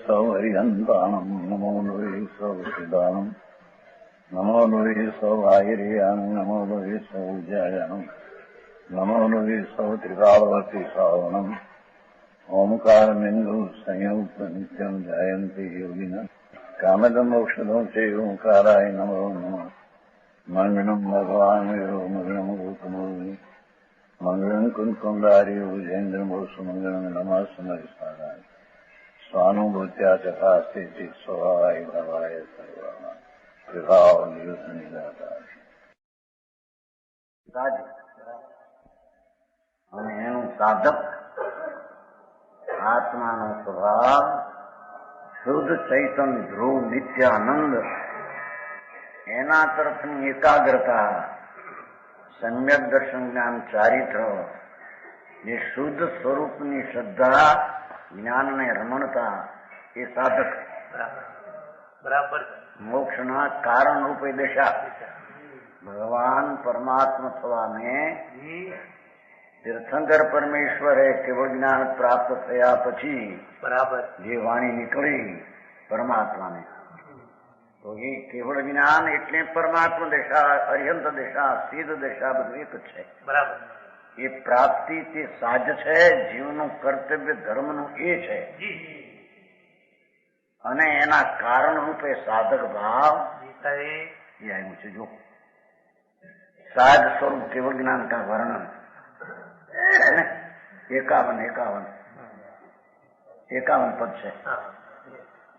સૌ હરિહંતાણમ નમો લોહી સૌ સિદ્ધાણમ નમો લોહી સૌ આહિર્યાણમ નમો લોહી સૌ જયાણમ નમો લોહી સૌ ત્રિકાળવતી શ્રાવણમ ઓમકાર બિંદુ સંયુક્ત નિત્યમ જયંતી યોગિના કામદમ ઔષધો છે ઓંકારાય નમો નમઃ મંગળમ ભગવાન મંગળમ ગૌતમોની મંગળમ કુંકુંડારી વિજેન્દ્રમોસુ મંગળમ નમઃ સમયસારાય સ્વાનુભૂત્યા ચકાસ્તે સ્વભાવાય ભવાય સર્વા વિભાવ નિયુત નિરાકાર અને એનું સાધક આત્માનો સ્વભાવ શુદ્ધ ચૈતન ધ્રુવ નિત્યાનંદ, એના તરફની એકાગ્રતા, સમ્યક દર્શન જ્ઞાન ચારિત્ર, જે શુદ્ધ સ્વરૂપની શ્રદ્ધા, જ્ઞાનને રમણતા, એ સાધક બરાબર. મોક્ષના કારણ રૂપે દશા ભગવાન પરમાત્મા થવાને તીર્થંકર પરમેશ્વરે કેવળ જ્ઞાન પ્રાપ્ત થયા પછી બરાબર જે વાણી નીકળી પરમાત્માને, તો એ કેવળ જ્ઞાન એટલે પરમાત્મા દશા, અર્યંત દશા, સિદ્ધ દશા બધું એક જ છે. બરાબર. એ પ્રાપ્તિ તે સાજ છે, જીવનું કર્તવ્ય ધર્મનું એ છે. અને એના કારણ રૂપે સાધક ભાવ એ આવ્યું છે. જો સાજ સ્વરૂપ કેવળ જ્ઞાન કા વર્ણન 51 પદ છે.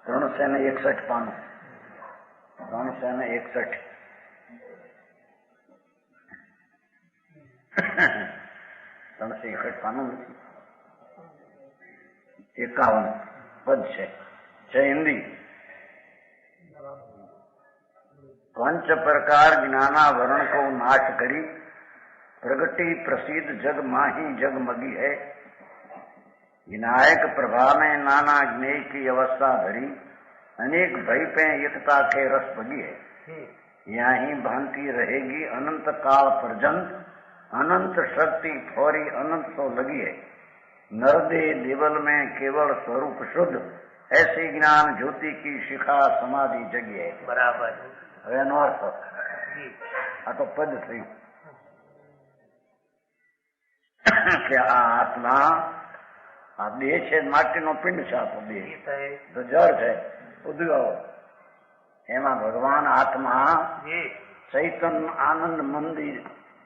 361 પાનું, 361 પાનું નથી, 51 પદ છે હિન્દી. पंच प्रकार ज्ञानावरण को नाश करी, प्रगति प्रसिद्ध जग माही जग मगी है। विनायक प्रभा में नाना ज्ञेय की अवस्था धरी, अनेक भय पे एकता के रस बगी है। यहीं भांति रहेगी अनंत काल पर्यंत, अनंत शक्ति फौरी अनंत तो लगी है। नरदे देवल में केवल स्वरूप शुद्ध, ऐसी ज्ञान ज्योति की शिखा समाधि जगी है. बराबर. હવે એનો અર્થ આ તો પદ થયું કે આ આત્મા, આ દેહ છે, માટીનો પિંડ છે, આ તો દેહ તો જળ છે, ઉદ્ગવ. એમાં ભગવાન આત્મા ચૈતન આનંદ મંદિર,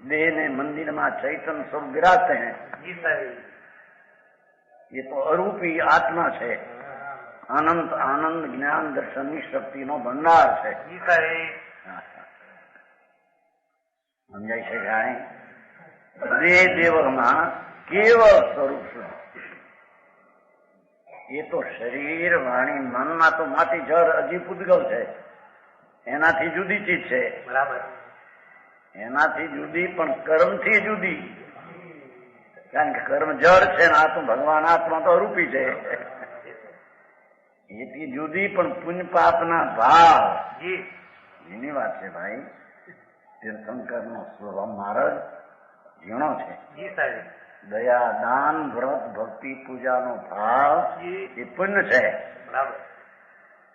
દેહ ને મંदिर में चैतन सब विराजते हैं. ये तो अरूपी आत्मा છે, અનંત આનંદ જ્ઞાન દર્શનની શક્તિનો ભંડાર છે. સમજાય છે કાંઈ? દેહ દેવમાં કેવળ સ્વરૂપ શુદ્ધ. એ તો શરીર વાણી મનમાં તો માટી જળ અજીબ ઉદ્ગવ છે, એનાથી જુદી ચીજ છે. બરાબર. એનાથી જુદી પણ કર્મથી જુદી, કારણ કે કર્મ જળ છે ને આ તો ભગવાન આત્મા તો અરૂપી છે. એથી જુદી પણ પુણ્ય પાપના ભાવ એની વાત છે ભાઈ. તીર્થંકર નો સ્વભાવ માર્ગ ઝીણો છે. દયા દાન વ્રત ભક્તિ પૂજાનો ભાવ એ પુણ્ય છે.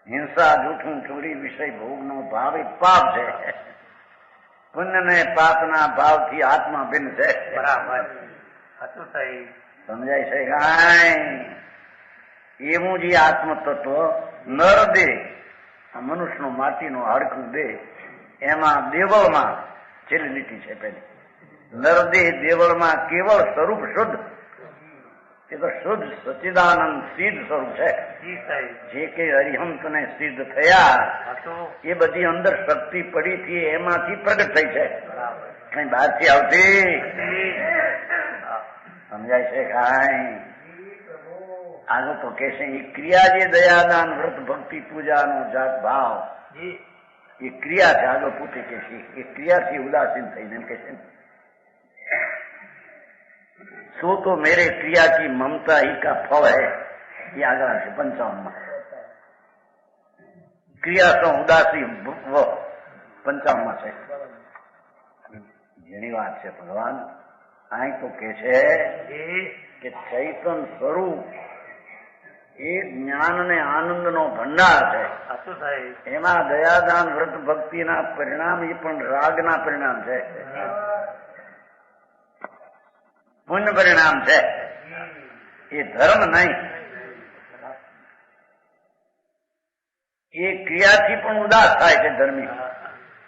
હિંસા જૂઠું ચોરી વિષય ભોગનો ભાવ એ પાપ છે. પુણ્ય ને પાપના ભાવથી આત્મા ભિન્ન છે. બરાબર. સમજાય છે કાંઈ? એવું જે આત્મ તત્વ નર દેહ, આ મનુષ્યનો માટીનો હાડકું દેહ, એમાં દેવળમાં છેલ્લી લીટી છે પેલી. નરદેહ દેવળમાં કેવળ સ્વરૂપ શુદ્ધ, એ તો શુદ્ધ સચ્ચિદાનંદ સિદ્ધ સ્વરૂપ છે. જે કે અરિહંત ને સિદ્ધ થયા એ બધી અંદર શક્તિ પડી હતી, એમાંથી પ્રગટ થઈ છે, કઈ બહારથી આવતી. સમજાય છે કાંઈ? આગળ તો કે છે એ ક્રિયા જે દયાદાન વ્રત ભક્તિ પૂજાનો જાત ભાવ એ ક્રિયા છે. આગળ પૂછે કે છે એ ક્રિયાથી ઉદાસીન થઈને એમ કે છે सो तो मेरे क्रिया की ममता ही का फल है. ये આગળ છે 55 ક્રિયા તો ઉદાસી 55 છે. જેની વાત છે ભગવાન અહીં તો કે છે કે ચૈતન સ્વરૂપ એ જ્ઞાન અને આનંદનો ભંડાર છે. સાચું સાહેબ. એમાં દયાદાન વ્રત ભક્તિના પરિણામ એ પણ રાગના પરિણામ છે, પુણ્ય પરિણામ છે, એ ધર્મ નહીં. એ ક્રિયાથી પણ ઉદાસ થાય છે ધર્મી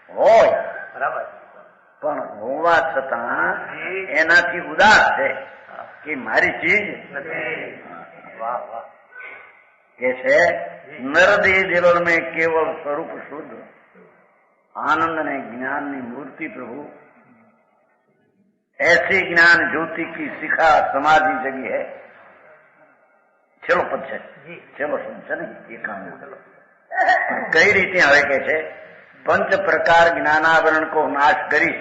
હોય, બરાબર. પણ હોવા છતાં એનાથી ઉદાસ છે કે મારી ચીજ નથી. વાહ વાહ. કે છે નરદે દિલ में केवल स्वरूप शुद्ध आनंद ने ज्ञान ની मूर्ति प्रभु ऐसी ज्ञान ज्योति की शिखा समाधि जगी है. છેલ્લો પદ છે, છેલ્લો શબ્દ છે ને એ કામ કઈ રીતે હવે કે છે પંચ પ્રકાર જ્ઞાનાવરણ કો નાશ કરી.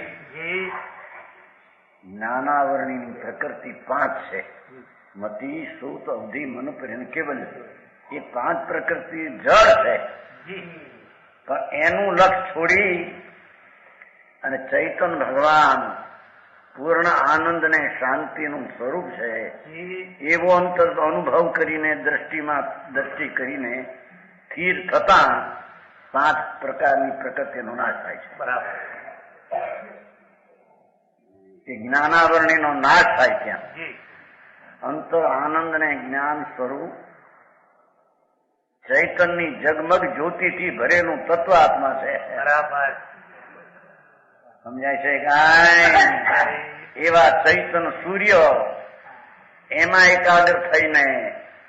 જ્ઞાનાવરણીની પ્રકૃતિ 5 છે, મતિ શ્રુત અવધિ મન પરિણ કેવલ. એ 5 પ્રકૃતિ જળ છે, પણ એનું લક્ષ છોડી અને ચૈતન ભગવાન પૂર્ણ આનંદ ને શાંતિનું સ્વરૂપ છે એવો અંતર અનુભવ કરીને દ્રષ્ટિ કરીને સ્થિર થતા 5 પ્રકારની પ્રકૃતિનો નાશ થાય છે. બરાબર. એ જ્ઞાનાવરણીનો નાશ થાય ત્યાં અંતર આનંદ ને જ્ઞાન સ્વરૂપ ચૈતનની જગમગ જ્યોતિથી ભરેલું તત્વ આત્મા છે. બરાબર. સમજાય છે કાંઈ? એવા ચૈતન સૂર્ય એમાં એકાગ્ર થઈને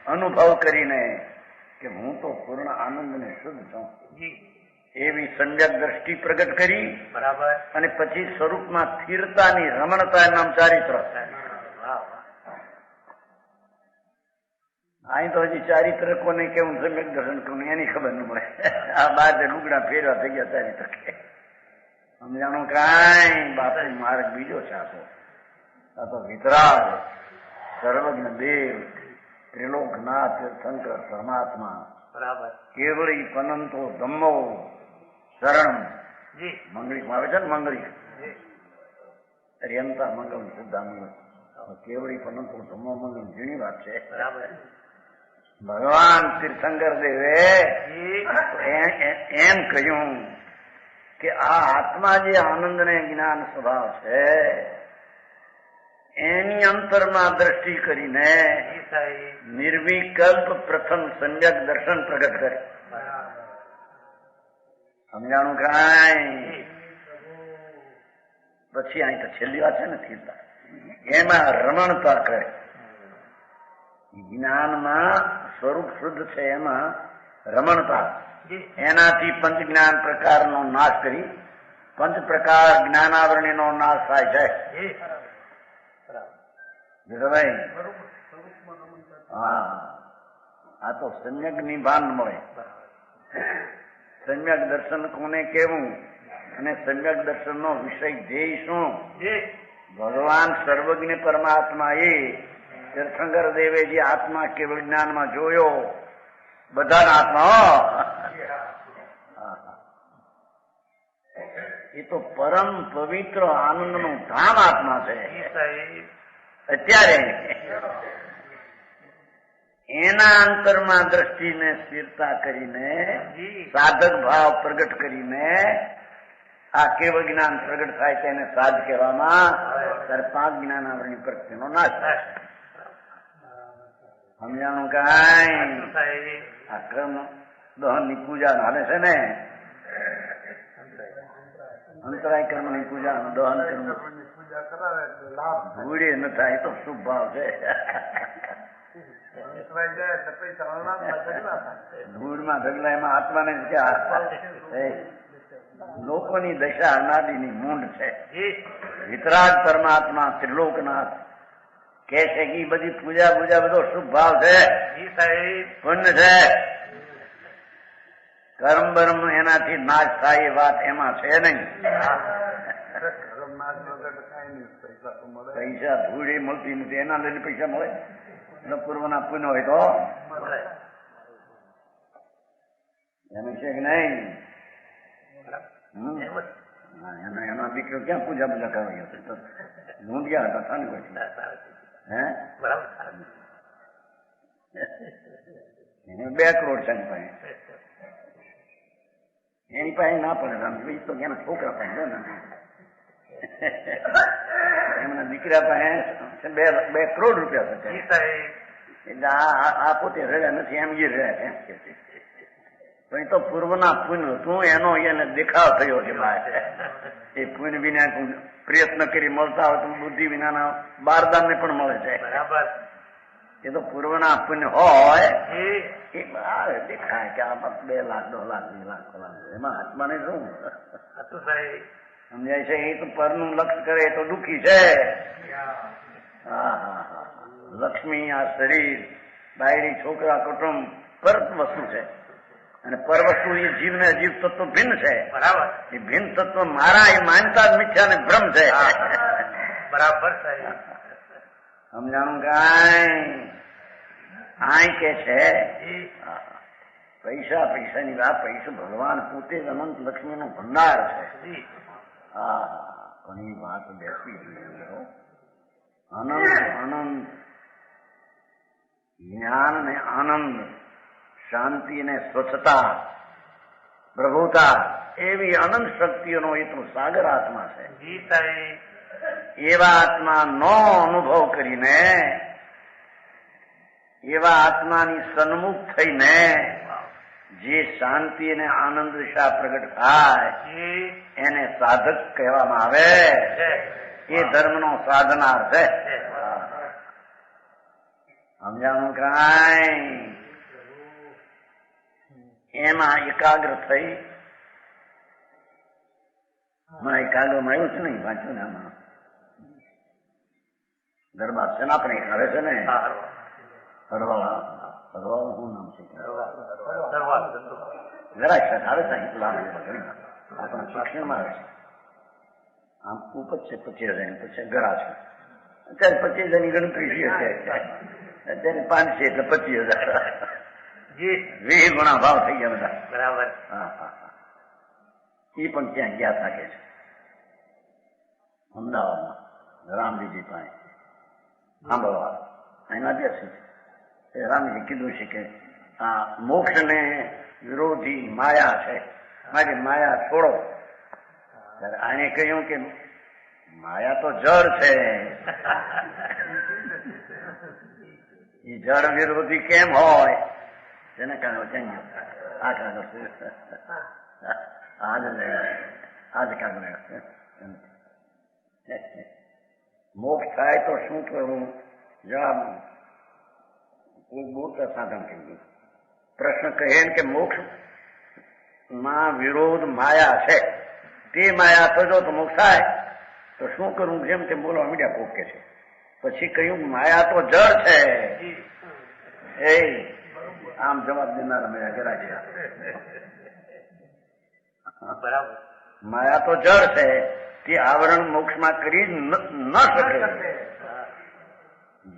અનુભવ કરીને કે હું તો પૂર્ણ આનંદ ને શુદ્ધ છું એવી સમ્યક દ્રષ્ટિ પ્રગટ કરી. બરાબર. અને પછી સ્વરૂપમાં સ્થિરતાની રમણતા નામ ચારિત્ર. અહીં તો હજી ચારિત્ર કોને કેવું સમ્યક દર્શન કરવું એની ખબર ન મળે. આ બાર લુગડા ફેરવા થઈ ગયા ચારિત્ર કે સમજાણું કાંઈ બાપુ માર્ગ બીજો છે. આ તો વિતરાગ સર્વજ્ઞ દેવ ત્રિલોકનાથ તીર્થંકર પરમાત્મા બરાબર. કેવળી પનંતો ધમ્મો શરણ મંગળીમાં આવે છે ને મંગળી અર્યંતા મંગળ શુદ્ધા મંગળ કેવળી પનંતો ધમ્મો મંગળ ઝીણી વાત છે. બરાબર. ભગવાન તીર્થંકર દેવે એમ કહ્યું કે આ આત્મા જે આનંદ ને જ્ઞાન સ્વભાવ છે એની અંતરમાં દ્રષ્ટિ કરીને નિર્વિકલ્પ પ્રથમ સમ્યક દર્શન પ્રગટ કરે. સમજાણું કાંઈ? પછી અહીં તો છેલ્લી વાત છે ને સ્થિરતા, એમાં રમણતા કરે. જ્ઞાનમાં સ્વરૂપ શુદ્ધ છે એમાં રમણતા, એનાથી પંચ જ્ઞાન પ્રકારનો નાશ કરી પંચ પ્રકાર જ્ઞાનાવરણીનો નાશ થાય છે. ભાઈ હા, આ તો સમ્યક ની ભાન મળે. સમ્યક દર્શન કોને કેવું અને સમ્યક દર્શન નો વિષય ધ્યેય શું? ભગવાન સર્વજ્ઞ પરમાત્મા એ તીર્થંકર દેવે જે આત્મા કેવળ જ્ઞાનમાં જોયો, બધાના આત્મા એ તો પરમ પવિત્ર આનંદનું ધામ આત્મા છે. અત્યારે એના અંતરમાં દ્રષ્ટિને સ્થિરતા કરીને સાધક ભાવ પ્રગટ કરીને આ કેવળ જ્ઞાન પ્રગટ થાય તેને સાધ કહેવામાં. ત્યારે 5 જ્ઞાનાવરણી પ્રત્યેનો નાશ થાય. સમજાણું કાંઈ? આ કર્મ દહન ની પૂજા હાલે છે ને, અંતરાય કર્મ ની પૂજા દહન કર્મ ભૂડે ન થાય તો શુભ ભાવ છે. ધૂળમાં ઢગલા એમાં આત્માને લોકોની દશા અનાદિની મૂંડ છે. વિતરાગ પરમાત્મા ત્રિલોકનાથ કે છે કે બધી પૂજા બધો શુભ ભાવ છે, પુણ્ય છે. કર્મ બર્મ એનાથી નાશ થાય એ વાત એમાં છે નહીં. પૈસા ધૂળી મળતી નથી, એના લઈને પૈસા મળે. પૂર્વના પુણ્ય હોય તો એનું છે કે નહીં? એના દીકરો ક્યાં પૂજા કરવા ગયો? ઢૂંઢ્યા હતા થાને પછી. હે એને 2 કરોડ છે એની પાસે ના પડે તો એના છોકરા પાસે એમના દીકરા પાસે 2 કરોડ રૂપિયા છે એટલે આ પોતે રહ્યા નથી એમ એ રહ્યા પણ એ તો પૂર્વના પુણ્ય હતું એનો એને દેખાવ થયો છે એ પુણ્ય વિના પ્રયત્ન કરી મળતા હોય તો બુદ્ધિ વિનાના બારદાન ને પણ મળે છે બરાબર. એ તો પૂર્વના પુણ્ય હોય એ દેખાય કે આમાં 2 લાખ 2 લાખ 2 લાખ એમાં આત્માને શું સમજાય છે. એ તો પરનું લક્ષ કરે તો દુઃખી છે. હા હા હા લક્ષ્મી આ શરીર બાયડી છોકરા કુટુંબ પર વસ્તુ છે અને પર વસ્તુ એ જીવને જીવ તત્વ ભિન્ન છે. બરાબર. એ ભિન્ન તત્વ મારા એ માનતા જ મિથ્યા ને ભ્રમ છે. બરાબર. સમજાણું કાંઈ કે છે પૈસા પૈસાની વાત. પૈસા ભગવાન પોતે જ અનંત લક્ષ્મીનો ભંડાર છે. હા પણ એ વાત બેસવી જોઈએ. અનંત અનંત જ્ઞાન ને આનંદ, શાંતિ ને સ્વચ્છતા, પ્રભુતા એવી અનંત શક્તિઓનો એ તો સાગર આત્મા છે. એવા આત્માનો અનુભવ કરીને એવા આત્માની સન્મુખ થઈને જે શાંતિ અને આનંદ દિશા પ્રગટ થાય એને સાધક કહેવામાં આવે. એ ધર્મનો સાધનાર છે. સમજાણું કાંઈ? એમાં એકાગ્ર થઈ મને એકાગ્ર મળ્યું છે ને વાંચ્યું ને આમાં દરબાર છે ને આપણે આવે છે ને હરવાળા શું નામ છે જરાક આવે છે આપણા શિક્ષણમાં આવે છે. આમ ઉપજ છે 25,000 પછી ગરા છે. અત્યારે 25,000ની ગણતરી છે. અત્યારે 5 છે એટલે 25,000 20 ગુણા ભાવ થઈ ગયા બધા. બરાબર. હા હા હા એ પણ ત્યાં ગયા থাকে છે અમદાવાદમાં રામજીજી પાસે સાંભળવા એના બેસી છે. રામજી કીધું છે કે આ મોક્ષ ને વિરોધી માયા છે માટે માયા છોડો. ત્યારે આને કહ્યું કે માયા તો જળ છે. એ જળ વિરોધી કેમ હોય? તેને કારણે આ કાગળ આજ કાગળ મોક્ષ થાય તો શું કરવું? જવાબ એક બહુ સાધન થઈ ગયું. પ્રશ્ન કહે કે મોક્ષ માં વિરોધ માયા છે, તે માયા થજો તો મોક્ષ થાય તો શું કરવું? જેમ તેમ બોલવા મીડિયા કોક કે છે. પછી કહ્યું માયા તો જળ છે. એ આમ જવાબ દેનારા મેળા જરા બરાબર. માયા તો જળ છે, તે આવરણ મોક્ષમાં કરી ન શકે.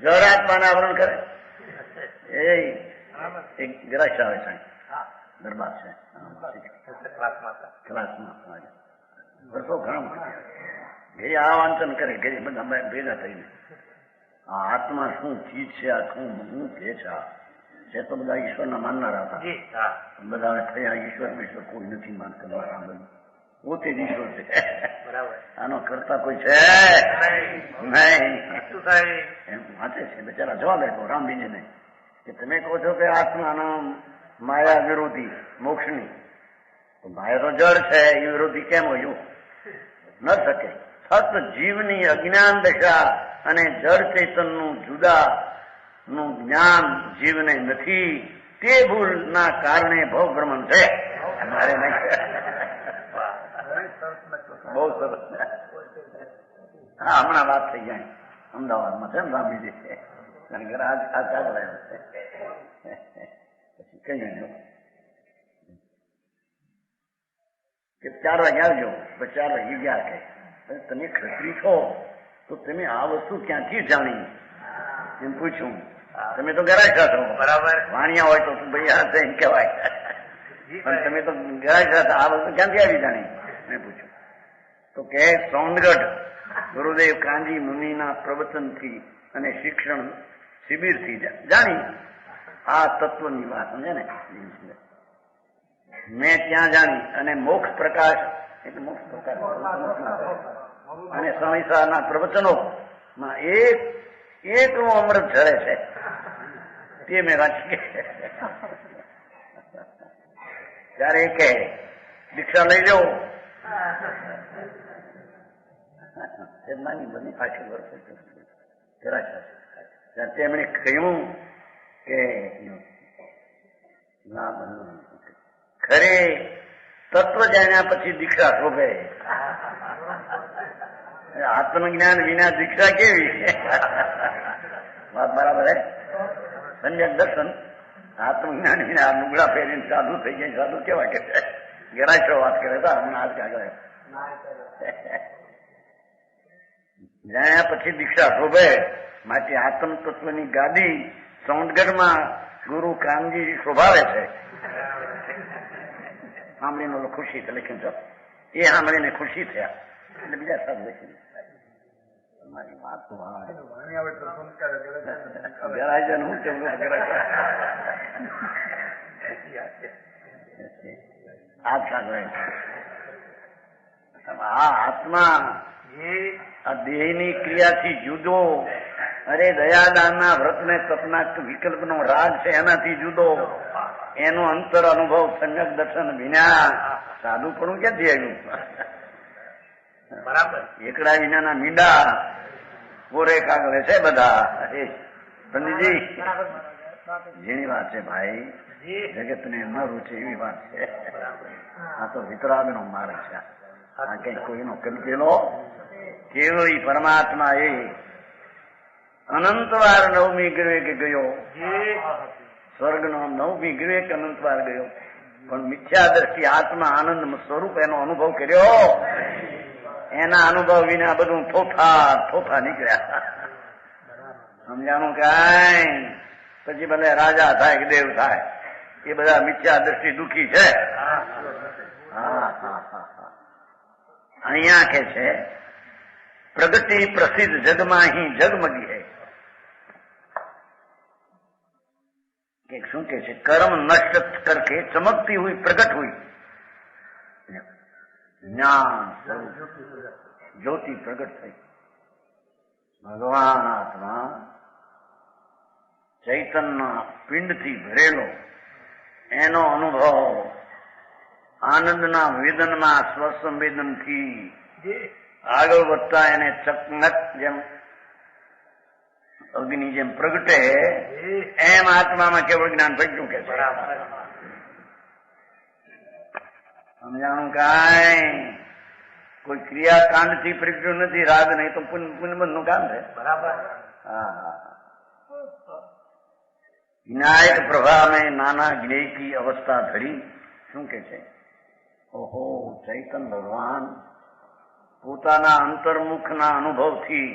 જળ આત્માને આવરણ કરે. એ જરાક આવે છે દરબાર છે ક્લાસમાં વર્ષો ઘણા ઘરે આ વાંચન કરે. ઘરે બધા ભેગા થઈને આ આત્મા શું ચીજ છે, આ શું કે છે તો બધા ઈશ્વરના માનનારા હતા. બધા થયા ઈશ્વર કોઈ નથી માનતા. પોતે જ ઈશ્વર છે. આનો કરતા કોઈ છે નહીં. એમ વાંચે છે બિચારા. જવાબ આપ્યો રામજીને કે તમે કહો છો કે આત્માનો માયા વિરોધી મોક્ષની, તો માયા તો જળ છે, એ વિરોધી કેમ હોય? ન શકે. ફક્ત જીવની અજ્ઞાન દશા અને જળ ચૈતનનું જુદા નું જ્ઞાન જીવને નથી. તે ભૂલના કારણે ભવ ભ્રમણ છે. મારે નહીં. બહુ સરસ. હા હમણાં વાત થઈ જાય અમદાવાદમાં છે ને રામજીજી. કારણ કે આ ચાલ રહ્યો છે. પછી કઈ કે 4 વાગે આવજો. 4 વાગે ગયા કે તમે ખત્રી છો તો તમે આ વસ્તુ ક્યાંથી જાણી એમ પૂછ્યું. તમે તો ગરાજા છો. બરાબર. વાણિયા હોય તો ભાઈ હાથ એમ કહેવાય. પણ તમે તો ગરાજા હતા, આ વસ્તુ ક્યાંથી આવી જાણી મેં પૂછ્યું. તો કે સોનગઢ ગુરુદેવ કાંજી મુનિના પ્રવચનથી અને શિક્ષણ શિબિરથી જાણી. આ તત્વની વાત સમજે ને. મેં ત્યાં જાણી અને મોક્ષ પ્રકાશ એટલે મોક્ષ પ્રકાશ અને સ્વામીસારના પ્રવચનો માં એક અમૃત ઝરે છે તે મેં વાંચી. ત્યારે કે દીક્ષા લઈ લો નાની બની પાછી વર્ષે તેમણે કહ્યું કે ના બનવું ખરે તત્વ જાણ્યા પછી દીક્ષા શોભે. આત્મજ્ઞાન વિના દીક્ષા કેવી વાત બરાબર હે. સમ્યક દર્શન આત્મજ્ઞાન વિના લુગડા પહેરીને સાધુ થઈ જાય. સાધુ કેવા કે ગરાશો વાત કરે તો હમણાં આજ કાગળ જાણ્યા પછી દીક્ષા શોભે. માટે આત્મ તત્વની ગાદી સોંદગઢમાં ગુરુ કામજી શોભાવે છે. સાંભળીને ખુશી લખ્યું છો એ સાંભળીને ખુશી થયા એટલે બીજા સાધુ લખી મારી વાત તો આ આત્મા આ દેહની ક્રિયાથી જુદો. અરે દયાદાનના વ્રતને તપના વિકલ્પનો રાગ છે એનાથી જુદો. એનો અંતર અનુભવ સમ્યક દર્શન વિના સાધુપણું ક્યાંથી આવ્યું? બરાબર. એકડા વિનાના મીંડા કોરે કાગળે છે બધા. પંડિતજી જેની વાત છે ભાઈ, જગતને ન રૂચે એવી વાત છે. આ તો વિતરાગનો માર્ગ છે. આ કઈ કોઈનો કલ્પેલો કેવળી પરમાત્મા એ અનંતવાર નવમી ગ્રહે ગયો. સ્વર્ગનો નવમી ગ્રહે અનંતવાર ગયો, પણ મિથ્યા દ્રષ્ટિ આત્મા આનંદ સ્વરૂપ એનો અનુભવ કર્યો. એના અનુભવ વિના બધું થોથા નીકળ્યા. સમજાણું કાંઈ? પછી ભલે રાજા થાય કે દેવ થાય એ બધા મિથ્યા દ્રષ્ટિ દુઃખી છે. અહીંયા કે છે પ્રગતિ પ્રસિદ્ધ જગમાં અહીં જગમગી है. કે શું કે છે? કર્મ નષ્ટ કરકે ચમકતી हुई प्रकट हुई જ્ઞાન જ્યોતિ પ્રગટ થઈ. ભગવાન આત્મા ચૈતન્ય પિંડથી ભરેલો એનો અનુભવ આનંદના વેદનમાં સ્વસંવેદનથી આગળ વધતા એને ચકમક જેમ અગ્નિ જેમ પ્રગટે એમ આત્મામાં કેવળ જ્ઞાન પ્રગટ્યું કે છે. સમજાણું કાંઈ? કોઈ ક્રિયાકાંડ થી પ્રગટ્યું નથી. રાગ નહીં તો પુનબંધ નું કામ છે. બરાબર. હા. વિનાયક પ્રભા में नाना ज्ञेय की अवस्था धरी. શું કે છે? ઓહો, ચૈતન ભગવાન પોતાના અંતર્મુખના અનુભવથી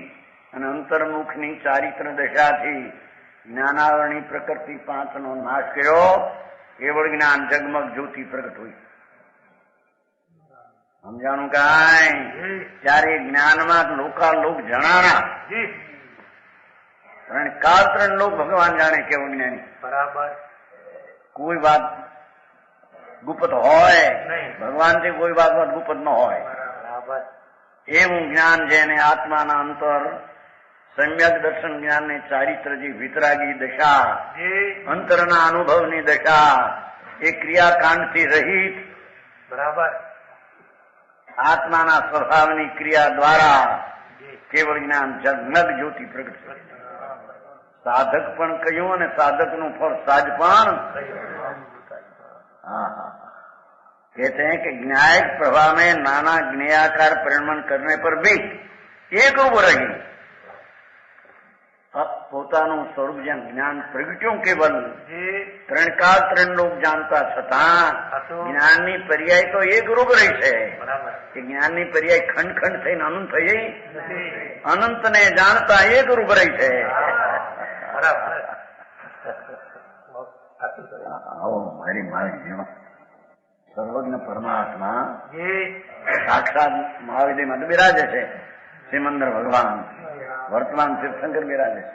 અને અંતર્મુખની ચારિત્ર દશાથી જ્ઞાનાવરણી પ્રકૃતિ 5 નો નાશ કર્યો. કેવળ જ્ઞાન જગમગ જ્યોતિ પ્રગટ હોય. સમજાણું કાંઈ? ત્યારે જ્ઞાનમાં લોકાલોક જણાણા. ત્રણ લોક ભગવાન જાણે કેવું જ્ઞાની. બરાબર. કોઈ વાત ગુપ્ત હોય ભગવાનથી, કોઈ વાત ગુપ્ત ન હોય. બરાબર. એવું જ્ઞાન જેને આત્માના અંતર સમ્યક દર્શન જ્ઞાનની ચારિત્રજી વિતરાગી દશા, અંતરના અનુભવની દશા, એ ક્રિયાકાંડથી રહિત. બરાબર. આત્માના સ્વભાવની ક્રિયા દ્વારા કેવળ જ્ઞાન જગમગ જ્યોતિ પ્રગટ કરે. સાધક પણ કહ્યું અને સાધકનું ફળ સાજ પણ. कहते हैं कि न्यायिक प्रभा में नाना ज्ञेयाकार परिणमन करने पर भी एक रूप रही. પોતાનું સ્વરૂપ જેમ જ્ઞાન પ્રગટ્યું કેવલ ત્રણ લોક જાણતા છતાં જ્ઞાનની પર્યાય તો એક રૂપ રહી છે. કે જ્ઞાનની પર્યાય ખંડ ખંડ થઈને અનંત થઈ, અનંતને જાણતા એક રૂપ રહી છે. મારી મારી સર્વજ્ઞ પરમાત્મા સાક્ષાત મહાવિદ્યમાં તો બિરાજે છે. સિમંદર ભગવાન વર્તમાન તીર્થંકર બિરાજે છે.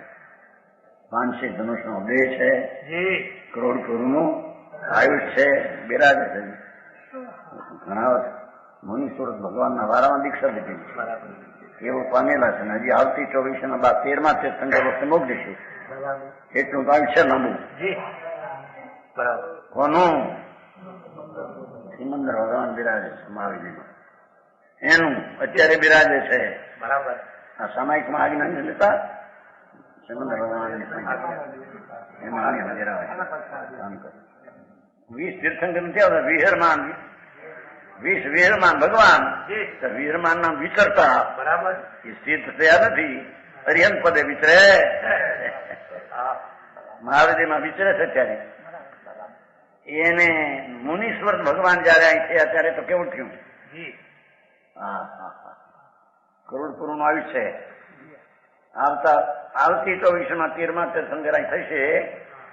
પાંચસી ધનુષનો દેહ છે, જી કરોડ કરોડનું આયુષ છે, બિરાજે છે. ઘણા મુનિ સુરત ભગવાનના વારામાં દીક્ષા લીધી બરાબર એવું પામેલા છે ને હજી આવતી 24 બાદ 13મા તીર્થંકર વખતે મોકલી છે. બરાબર એટલું તો આયુષ્ય લાંબુ. જી બરાબર કોનું? સિમંદર ભગવાન બિરાજે છે મહાવીર એનું અત્યારે બિરાજે છે. બરાબર આ સામાયિકમાં આજ્ઞા નથી લેતા સિમંદર ભગવાન એમાં આજ્ઞા બિરાવે કામ કરે. 20 તીર્થંકર નથી આવતા. વિહરમાન ભગવાન વિહરમાન નામ વિચરતા બરાબર એ તીર્થ થયા નથી. અરિહંત પદે વિચરે મહાવીરમાં વિચરે છે. અત્યારે એને મુનીશ્વર ભગવાન જયારે અહીં થયા ત્યારે તો કેવું થયું? જી કરોડ કરોડ આવ્યું છે. આવતી 24માં 13મા તીર્થંકર અહીં થશે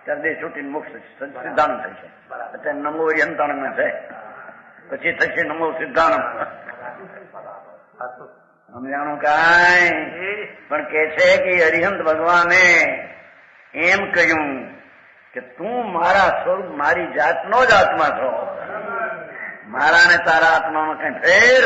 ત્યારે દેશ છૂટીને મોક્ષ સિદ્ધાંત થશે. અત્યારે નમો અરિહંતાણમાં છે, પછી થશે નમો સિદ્ધાંત. સમજાણું કાંઈ? પણ કે છે કે અરિહંત ભગવાને એમ કહ્યું કે તું મારા સ્વરૂપ મારી જાતનો જ આત્મા છો. મારા ને તારા આત્માનો કઈ ફેર?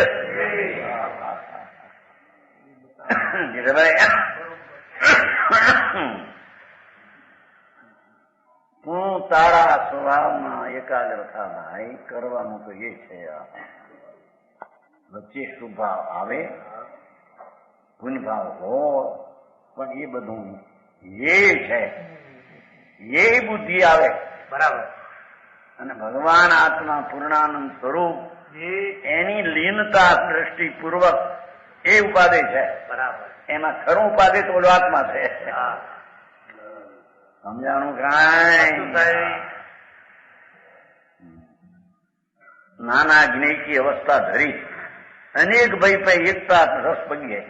તું તારા સ્વભાવમાં એકાગ્ર થા ભાઈ. કરવાનું તો એ છે. વચ્ચે શુભ ભાવ આવે, પુણ્ય ભાવ હોય, પણ એ બધું એ છે. એ બુદ્ધિ આવે બરાબર અને ભગવાન આત્મા પૂર્ણાનંદ સ્વરૂપ એની લીનતા દ્રષ્ટિપૂર્વક એ ઉપાધિ છે. બરાબર એમાં ખરું ઉપાધિ તો ઓલો આત્મા છે. સમજાણું કાંઈ? નાના જ્ઞેયકી અવસ્થા ધરી અનેક ભય પે એકતા રસ પગે.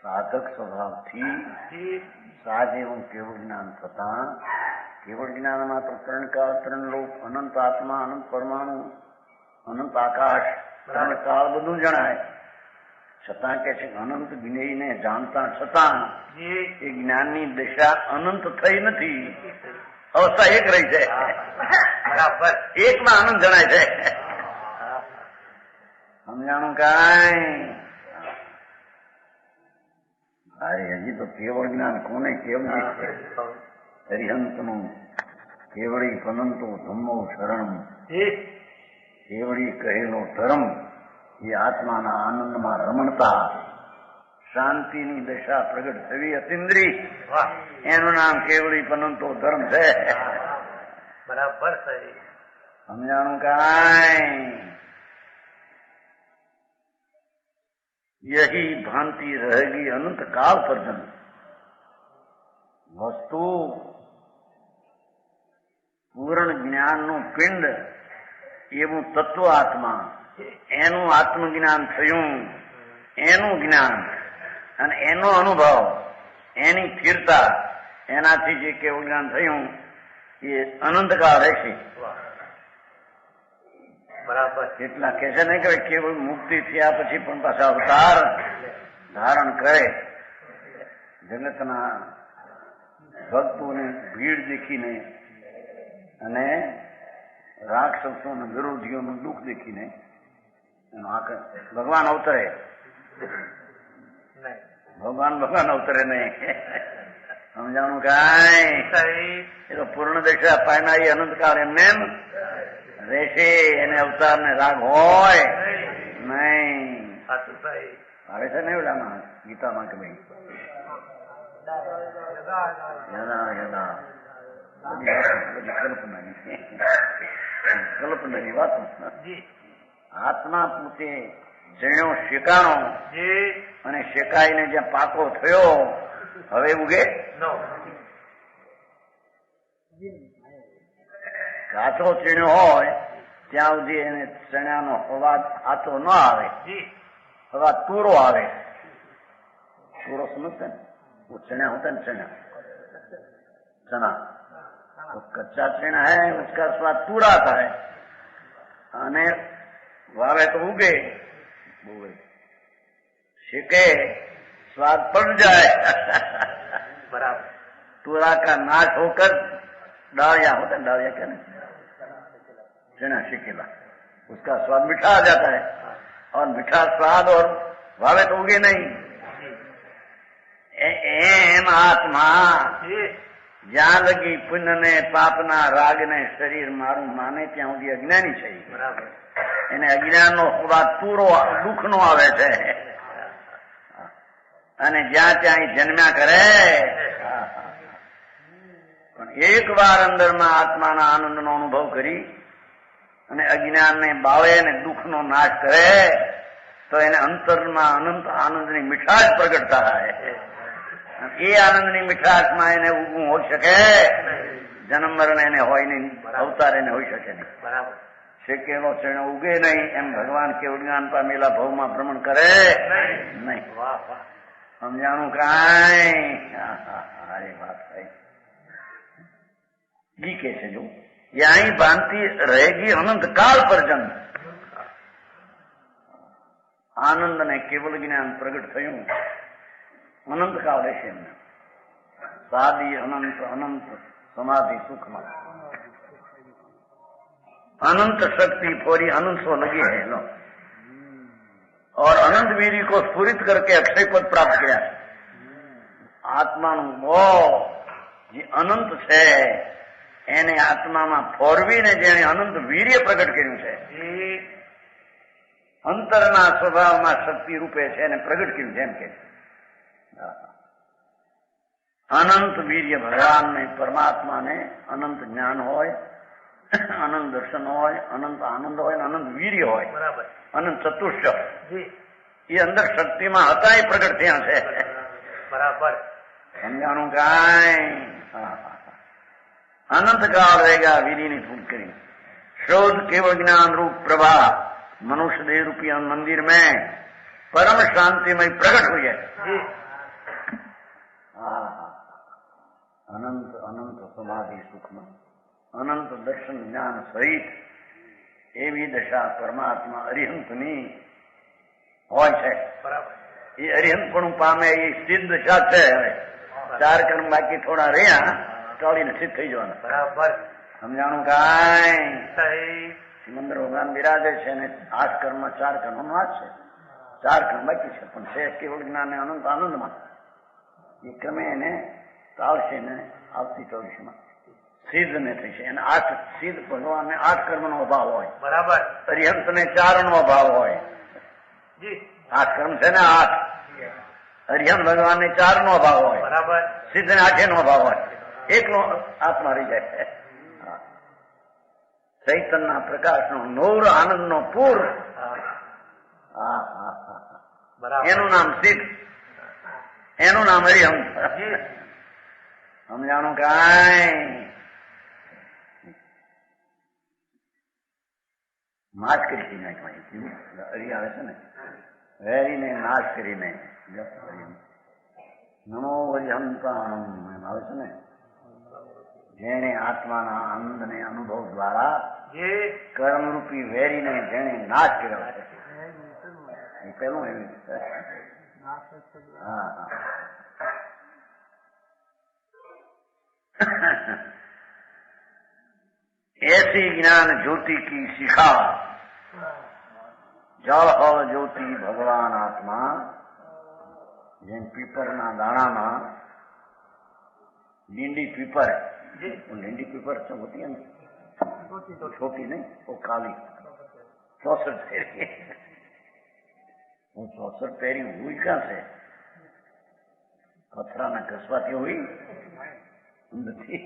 સાધક સ્વભાવથી સાજ એવું કેવળ જ્ઞાન થતા કેવળ જ્ઞાનમાં તો 3 કાળ 3 લોક, અનંત આત્મા, અનંત પરમાણુ, અનંત આકાશ, 3 કાળ બધું જણાય. છતાં કે છે અનંત જ્ઞેયને જાણતા છતાં એ જ્ઞાનની દિશા અનંત થઈ નથી. અવસ્થા એક રહી છે. બરાબર એકમાં આનંદ જણાય છે. સમજાણું કાંઈ? અરે હજી તો કેવળ જ્ઞાન કોને કેવું છે? અરિહંતનું કેવળી પનંતો ધમ્મો શરણમ. કેવળી કહેલો ધર્મ એ આત્માના આનંદમાં રમણતા શાંતિની દશા પ્રગટ થવી અતિન્દ્રી. એનું નામ કેવળી પનંતો ધર્મ છે. બરાબર સમજાણું કાંઈ? यही भांति रहेगी अनंत काल पर्यंत. वस्तु પૂર્ણ જ્ઞાનનું પિંડ એવું તત્વ આત્મા, એનું આત્મજ્ઞાન થયું, એનું જ્ઞાન અને એનો અનુભવ, એની સ્થિરતા, એનાથી જે કેવું જ્ઞાન થયું એ અનંતકાળ રહેશે. બરાબર એટલા કે છે નહીં કે કેવળ મુક્તિ થયા પછી પણ પાછા અવતાર ધારણ કરે. જગતના ભક્તોની ભીડ દેખીને અને રાક્ષસોના વિરોધીઓનું દુઃખ દેખીને એનો ભગવાન અવતરે. ભગવાન અવતરે નહીં. સમજાણું કાંઈ? એ તો પૂર્ણ દશા પાયના અનંતકાળ એમને એમ રહેશે. એને અવતાર ને રાગ હોય નહીં. આવે છે ને ઓલામાં ગીતામાં કે ભાઈ કલ્પનાની વાતો. આત્મા પોતે જણ્યો શેકાણો અને શેકાઈને જ્યાં પાકો થયો હવે ઉગે. કાચો ચીણ્યો હોય ત્યાં સુધી એને ચણાનો અવાજ આતો ન આવે, અવાજ તૂરો આવે. તૂરો સમજते ને? वो चना होता है चना, चना तो कच्चा चना है उसका स्वाद तूरा आता है. અને વાવે તો ઉગે, શેકે स्वाद पड़ जाए। बराबर। तूरा का नाश होकर डालिया होता है, डालिया क्या ना, चना शिकेला, उसका स्वाद मीठा आ जाता है। और मीठा स्वाद और भावे तो उगे नहीं। एम आत्मा जी જ્યાં લગી પુણ્યને પાપના રાગને શરીર મારું માને ત્યાં સુધી અજ્ઞાની છે. બરાબર. એને અજ્ઞાનનો સ્વાદ પૂરો દુઃખનો આવે છે. અને જ્યાં ત્યાં જન્મ્યા કરે. પણ એક વાર અંદરમાં આત્માના આનંદનો અનુભવ કરી અને અજ્ઞાનને બાળે અને દુઃખનો નાશ કરે તો એને અંતરમાં અનંત આનંદની મીઠાશ પ્રગટ થાય. એ આનંદની મીઠાશમાં એને ઉગવું હોઈ શકે, જન્મ મરણ એને હોય નહીં, અવતાર એને હોઈ શકે નહીં. બરાબર. શેકેલો ચેણો ઉગે નહીં એમ ભગવાન કેવળ જ્ઞાન પામેલા ભવમાં ભ્રમણ કરે નહીં. વાહ વાહ. સમજાણું કાંઈ? અરે વાત થઈ. જી કે છે જો યहीं भांति रहेगी अनंत काल पर्यंत. आनंद ने केवल ज्ञान प्रगट થયું અનંત કાળ રહેશે એમને. સાદી અનંત અનંત समाधि सुखમાં अनंत शक्ति पूरी अनंत सो लगी है लो. और अनंत वीरी को स्फुरित करके अक्षय पद प्राप्त किया. આત્માનું બો જે અનંત છે એને આત્મામાં ફોરવીને જેને અનંત વીર્ય પ્રગટ કર્યું છે, અંતરના સ્વભાવમાં શક્તિ રૂપે છે એને પ્રગટ કર્યું છે એમ કે અનંત વીર્ય ભગવાનને પરમાત્માને અનંત જ્ઞાન હોય, અનંત દર્શન હોય, અનંત આનંદ હોય, અનંત વીર્ય હોય, બરાબર. અનંત ચતુષ્ટ જી એ અંદર શક્તિમાં હતા એ પ્રગટ થયા છે. બરાબર. સમજાણું કાંઈ? अनंत काल रहेगा वीरी ने फूट करी. शोध केवल ज्ञान रूप प्रभा मनुष्य देह रूपी मंदिर में परम शांतिमय प्रकट हुई है. अनंत अनंत समाधि सुखમાં अनंत દર્શન જ્ઞાન સહિત એવી દશા પરમાત્મા અરિહંતની હોય છે. બરાબર. એ અરિહંતપણું પામે એ સિદ્ધ દશા છે. હવે 4 કર્મ બાકી થોડા રહ્યા ટોળીને સિદ્ધ થઈ જવાના. બરાબર. સમજાણું કાંઈ? સહી. સિમંદર ભગવાન બિરાજે છે ને 8 કર્મ 4 કર્મનો હાથ છે. 4 કર્મ બાકી છે પણ છે કેવળ જ્ઞાન અનંત આનંદમાં. એ ક્રમે એને ચાલશે ને આવતી 24માં સિદ્ધ ને થશે. એને 8 સિદ્ધ ભગવાનને 8 કર્મનો અભાવ હોય. બરાબર. અરિહંતને 4 નો અભાવ હોય. જી 8 કર્મ છે ને 8. અરિહંત ભગવાનને 4 નો અભાવ હોય. બરાબર. સિદ્ધ ને 8 નો અભાવ હોય. એકનો આત્મા રહી જાય. ચૈતન્ય પ્રકાશનો નૂર આનંદનો પૂર. બરાબર. એનું નામ સિદ્ધ, એનું નામ હરિહંત. જી સમજાણું કાંઈ? નાશ કરી નાખવાની હરી આવે છે ને, વેરીને નાશ કરીને નમો હરિહંતાણમ એમ આવે છે ને. જેણે આત્માના આનંદને અનુભવ દ્વારા જી કર્મરૂપી વેરીને જેણે નાશ કર્યો છે એ પેલું એવી ऐसी ज्ञान ज्योति की शिखा जल हल ज्योति भगवान आत्मा જેમ પીપરના દાણામાં લીંડી પીપર, લીંડી पीपर तो होती है ना, तो छोटी नहीं, वो काली 64 फेरी. वो 64 फेरी हुई कहाँ से? पत्थरा न घसवाती हुई નથી.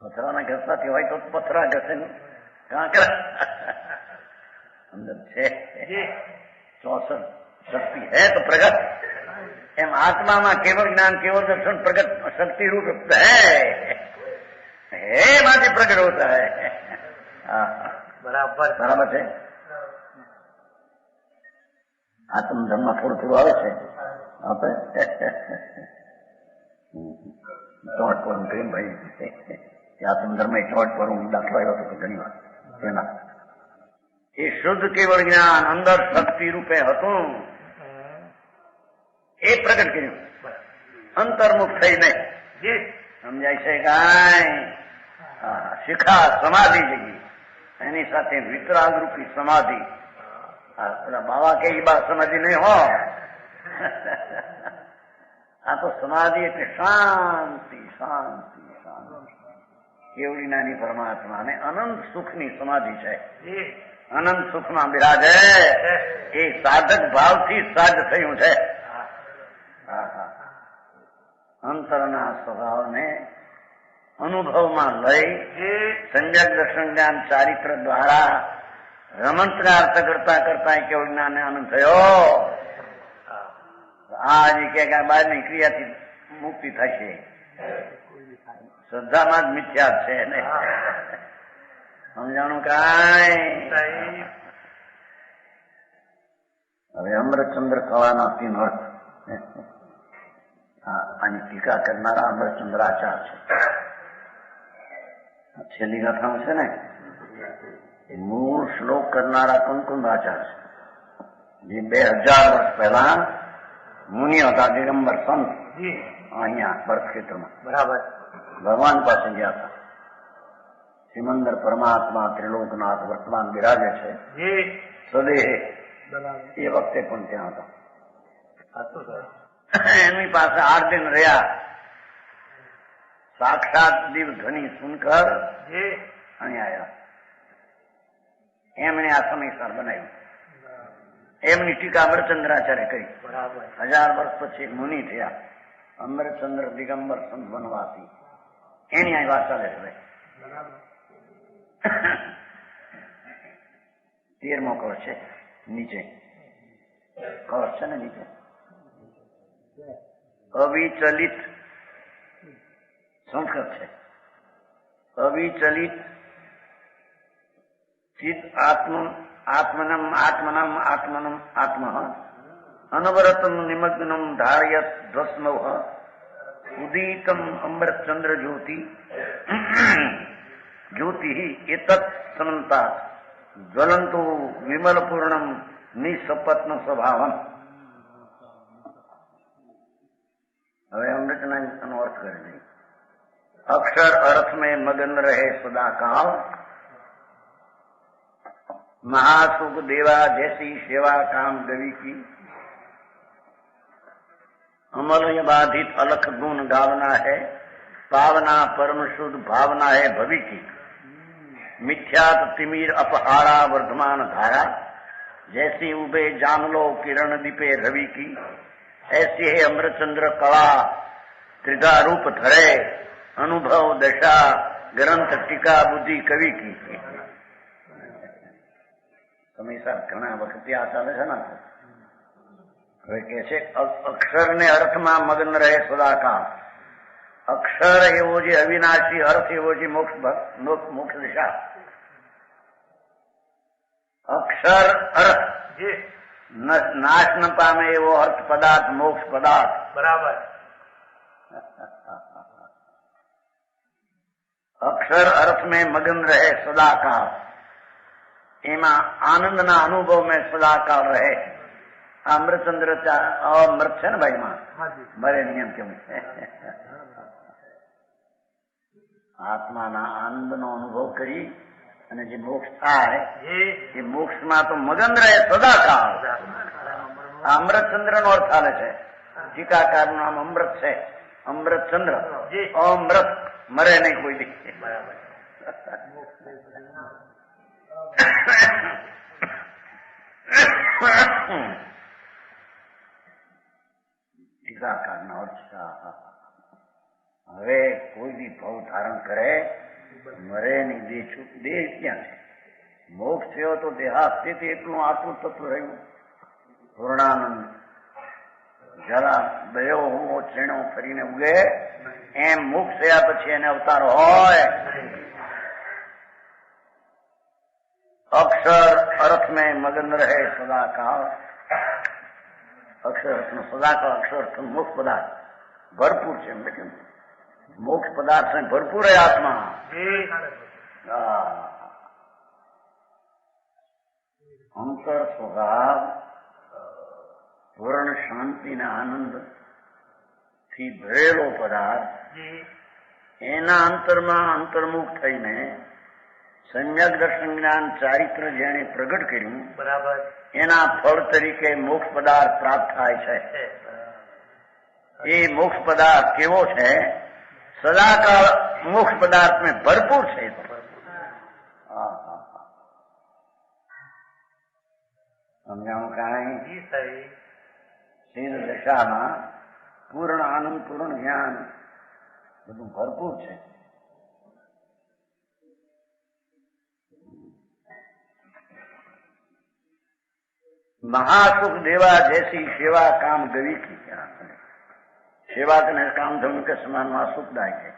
पत्थरा न घसवाती હોય તો પથરા ઘસે કાંકરા અંદર છે. 64 शक्ति है तो प्रगट. एम आत्मा में केवल ज्ञान केवल दर्शन प्रगट शक्ति रूप है माती प्रकट होता है. बराबर. बराबर है. आत्म धर्म थोड़ું થોડું આવે છે આપણે ચોટ પર પ્રેમ ભાઈ આત્મ ધર્મ ચોટ પર હું દાખલો આવ્યો હતો ઘણી વાર. એના એ શુદ્ધ કેવળ જ્ઞાન અંદર શક્તિ રૂપે હતું એ પ્રગટ કર્યું, બરાબર. અંતર્મુખ થઈને. જી સમજાય છે કાંઈ? શિખા સમાધિ જગી, એની સાથે વિતરાગ રૂપી સમાધિ. પેલા બાવા કે એ બા સમાધિ નહીં હો. આ તો સમાધિ એટલે શાંતિ શાંતિ શાંતિ. કેવડી નાની પરમાત્મા અને અનંત સુખની સમાધિ છે. જી અનંત સુખમાં બિરાજે એ સાધક ભાવથી સાધ થયું છે. અંતરના સ્વભાવને અનુભવમાં લઈ સંજ્ઞક દર્શન જ્ઞાન ચારિત્ર દ્વારા રમંતના અર્થ કરતા કરતા કેવળ જ્ઞાને આનંદ થયો. આ જે કે બહારની ક્રિયાથી મુક્તિ થશે, શ્રદ્ધામાં જ મિથ્યા છે ને. સમજાણું કાંઈ? હવે અમૃતચંદ્ર કળાના તીન અર્થ. આની ટીકા કરનારા અમૃતચંદ્રાચાર્ય છે. છેલ્લી કથામાં છે ને એ મૂળ શ્લોક કરનારા કુંકુંદાચાર્ય છે, જે 2000 વર્ષ પહેલા મુનિ હતા, દિગંબર સંત, અહીંયા બરક્ષેત્રમાં બરાબર. ભગવાન પાસે ગયા હતા. સિમંદર પરમાત્મા ત્રિલોકનાથ વર્તમાન બિરાજે છે સદેહ. એ વખતે પણ ત્યાં હતા. એમની પાસે 8 દિન રહ્યા. સાક્ષાત દિવ ધની સુનકર અહીં આવ્યા. એમણે આ સમયસર બનાવ્યું. એમની ટીકા અમરચંદ્રાચાર્ય કરી. 1000 વર્ષ પછી એક મુનિ થયા, અમરચંદ્ર દિગંબર સંત વનવાસી. એની આ વાત ચાલે છે. 13મો કળશ છે નીચે. કળશ છે ને નીચે. અવિચલિત સંસ્કૃત છે. અવિચલિત ચિત આત્મનમ આત્મનમ આત્મનમ આત્મ અનવરતમ નિમગ્નમ ધારયત ધ્વસ્નવ ઉદીતમ અમૃતચંદ્ર જ્યોતિ એતત સમંતા જ્વલંતુ વિમલપૂર્ણમ નિસપત્ન સ્વભાવમ. હવે અમૃતનો અર્થ કરી દઈએ. अक्षर अर्थ में मगन रहे सदा काल, महासुख देवा जैसी सेवा काम गवी की, अमलय बाधित अलख गुण गावना है, पावना परम शुद्ध भावना है भवि की, मिथ्यात तिमिर अपहारा वर्धमान धारा, जैसी उबे जान लो किरण दीपे रवि की, ऐसी है अमृतचंद्र कला त्रिधा रूप धरे, अनुभव दशा ग्रंथ टीका बुद्धि कवि की. સમયસર ઘણા વખતે આ ચાલે છે ને. હવે કે છે અક્ષર ને અર્થમાં મગ્ન રહે સદાકાળ. અક્ષર એવો જે અવિનાશી, અર્થ એવો જે મોક્ષ દિશા. અક્ષર અર્થ નાશ ન પામે એવો અર્થ પદાર્થ, મોક્ષ પદાર્થ. બરાબર. અક્ષર અર્થ में मगन રહે સદાકાળ, એમાં આનંદના અનુભવ में સદાકાળ રહે. અમૃતચંદ્ર અમૃત છે ને ભાઈ માં મરે નિયમ કેમ છે. આત્માના આનંદનો અનુભવ કરી અને જે મોક્ષ થાય એ મોક્ષમાં તો મગન રહે સદાકાળ. અમૃતચંદ્ર નો અર્થ ચાલે છે. ટીકાકાર નું નામ અમૃત છે. અમૃતચંદ્ર અમૃત, મરે નહીં કોઈ દી. બરાબર. ટીકાકાર નો અર્થ. હવે કોઈ બી ભાવ ધારણ કરે મરે નહીં. દેહ ક્યાં છે? મોક્ષ થયો તો દેહાસ્થિતિ એટલું આટલું તત્વ રહ્યું. પૂર્ણાનંદ જરા દયો હોવો છેણો ફરીને ઉગે એમ મોક્ષ થયા પછી એને અવતાર હોય. અક્ષર અર્થ में મગન રહે સદાકાળ. અક્ષર અર્થ નો સદાકાળ, અક્ષર અર્થ મોક્ષ પદાર્થ ભરપૂર છે. એમ કેમ મોક્ષ પદાર્થ છે ભરપૂર है આત્મા. અંતર સ્વભાવ પૂર્ણ શાંતિના આનંદ થી ભરેલો પદાર્થ જી એના અંતરમાં અંતર્મુખ થઈને સમ્યક દર્શન જ્ઞાન ચારિત્ર જેણે પ્રગટ કર્યું બરાબર એના ફળ તરીકે મોક્ષ પદાર્થ પ્રાપ્ત થાય છે. છે. એ મોક્ષ પદાર્થ કેવો છે? સદાકાળ મોક્ષ પદાર્થ में ભરપૂર છે. સમજાણું કાંઈ? જી સહી સ્થિર દશામાં પૂર્ણ આનંદ પૂર્ણ જ્ઞાન બધું ભરપૂર છે. महासुख देवा जैसी सेवा काम गवी की क्या सेवा करने काम धर्म के समान માં સુખદાયક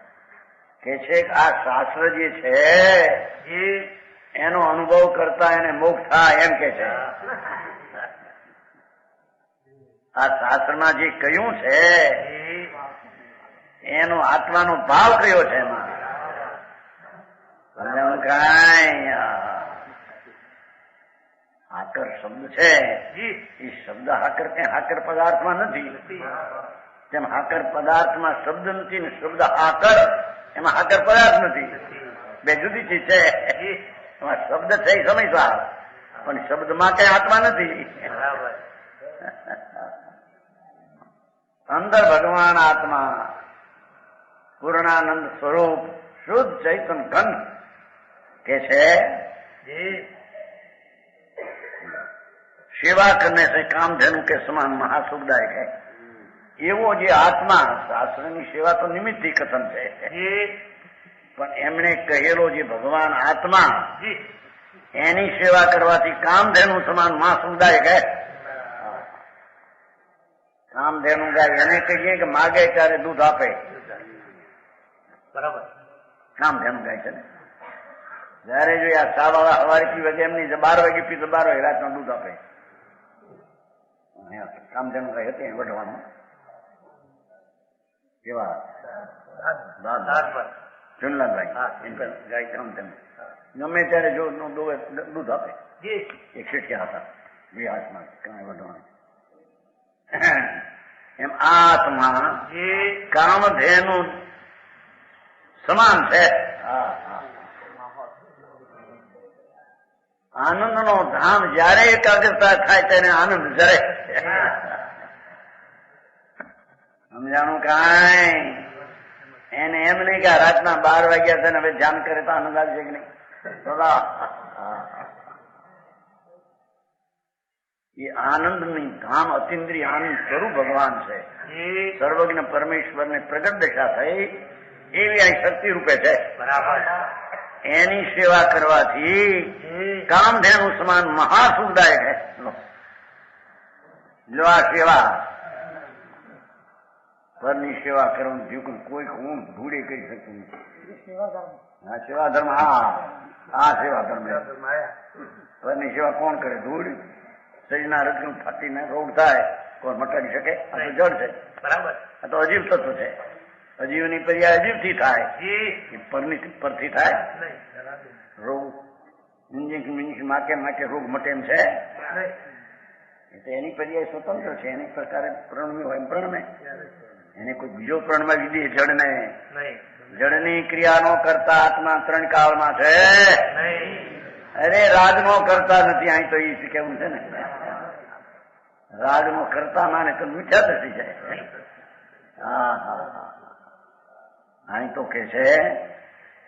કે છે કે આ શાસ્ત્ર જે છે જી એનો અનુભવ કરતા એને મોક્ષ થાય એમ કે છે. આ શાસ્ત્રમાં જે કહ્યું છે જી એનો આત્માનો ભાવ કયો છે એમાં સમજાવું કાંઈ? હાકર શબ્દ છે જી એ શબ્દ હાકર ક્યાં હાકર પદાર્થમાં નથી. તેમ હાકર પદાર્થમાં શબ્દ નથી ને શબ્દ હાકર એમાં હાકર પદાર્થ નથી. બે જુદી ચીજ છે. જી એમાં શબ્દ છે એ સમજવા પણ શબ્દમાં કઈ આત્મા નથી. બરાબર અંદર ભગવાન આત્મા પૂર્ણાનંદ સ્વરૂપ શુદ્ધ ચૈતન ઘન કે છે જી सेवा करने से कामधेनु के समान महासुखदायक है. એવો જે આત્મા શાસ્ત્રની સેવા તો નિમિત્તથી કથન છે જી પણ એમણે કહેલો જે ભગવાન આત્મા જી એની સેવા કરવાથી કામધેનુ સમાન મહાસુખદાયક હે. કામધેનુ ગાય એને કહીએ કે માગે ત્યારે દૂધ આપે. બરાબર કામધેનુ ગાય છે ને જયારે જો આ ચા વાળા સવારે પીવે એમની 12 વાગે પીતો 12 વાગે રાતનું દૂધ આપે. કામધેનુ ગાય હતી વઢવાનું કેવા ચુનલાલભાઈ એમ ગાય કામધેનુ ગમે ત્યારે જો દૂધ આપે. જી એક શીખ્યા હતા બે હાથમાં કાંઈ વઢવાનું. એમ આ આત્મા જી કામધેનુ સમાન છે. આનંદનો ધામ જયારે એકાગ્રતા થાય તેને આનંદ જરે. સમજાણું કાંઈ? એને એમ નહીં કે રાતના 12 વાગ્યા છે ને હવે ધ્યાન કરે તો આનંદ આવશે કે નહીં? એ આનંદની ધામ અતિન્દ્રિય આનંદ સ્વરૂપ ભગવાન છે. જી સર્વજ્ઞ પરમેશ્વરને પ્રગટ દશા થઈ એવી આ શક્તિ રૂપે છે. બરાબર એની સેવા કરવાથી જી કામધેનુ સમાન મહાસુખદાયક है. જો આ સેવા પરની સેવા કરવાનું થયું કોઈ હું ભૂડે કરી શકતું નથી. હા સેવા ધર્મ હા સેવા ધર્મ પરની સેવા કોણ કરે? ધૂળ શરીરના રજકણ ફાટીને રોગ થાય કોણ મટાડી શકે? આ તો જળ છે. બરાબર આ તો અજીવ તત્વ છે. અજીવની પર્યાય અજીવથી થાય જી પરથી થાય. નહીં રોગ ઇન્જેક્શન માટે રોગ મટે એમ છે? નહીં તો એની પર્યાય સ્વતંત્ર છે. એની પ્રકારે પ્રણમ્ય હોય એમ પ્રણમે. એને કોઈ બીજો પ્રણમાં લીધી જળને. નહીં જળની ક્રિયાનો કરતા આત્મા 3 કાળમાં છે. નહીં અરે રાગનો કરતા નથી. અહીં તો એ કેવું છે ને રાગનો કરતા માને તો મીઠા થતી જાય. હા અહીં તો કે છે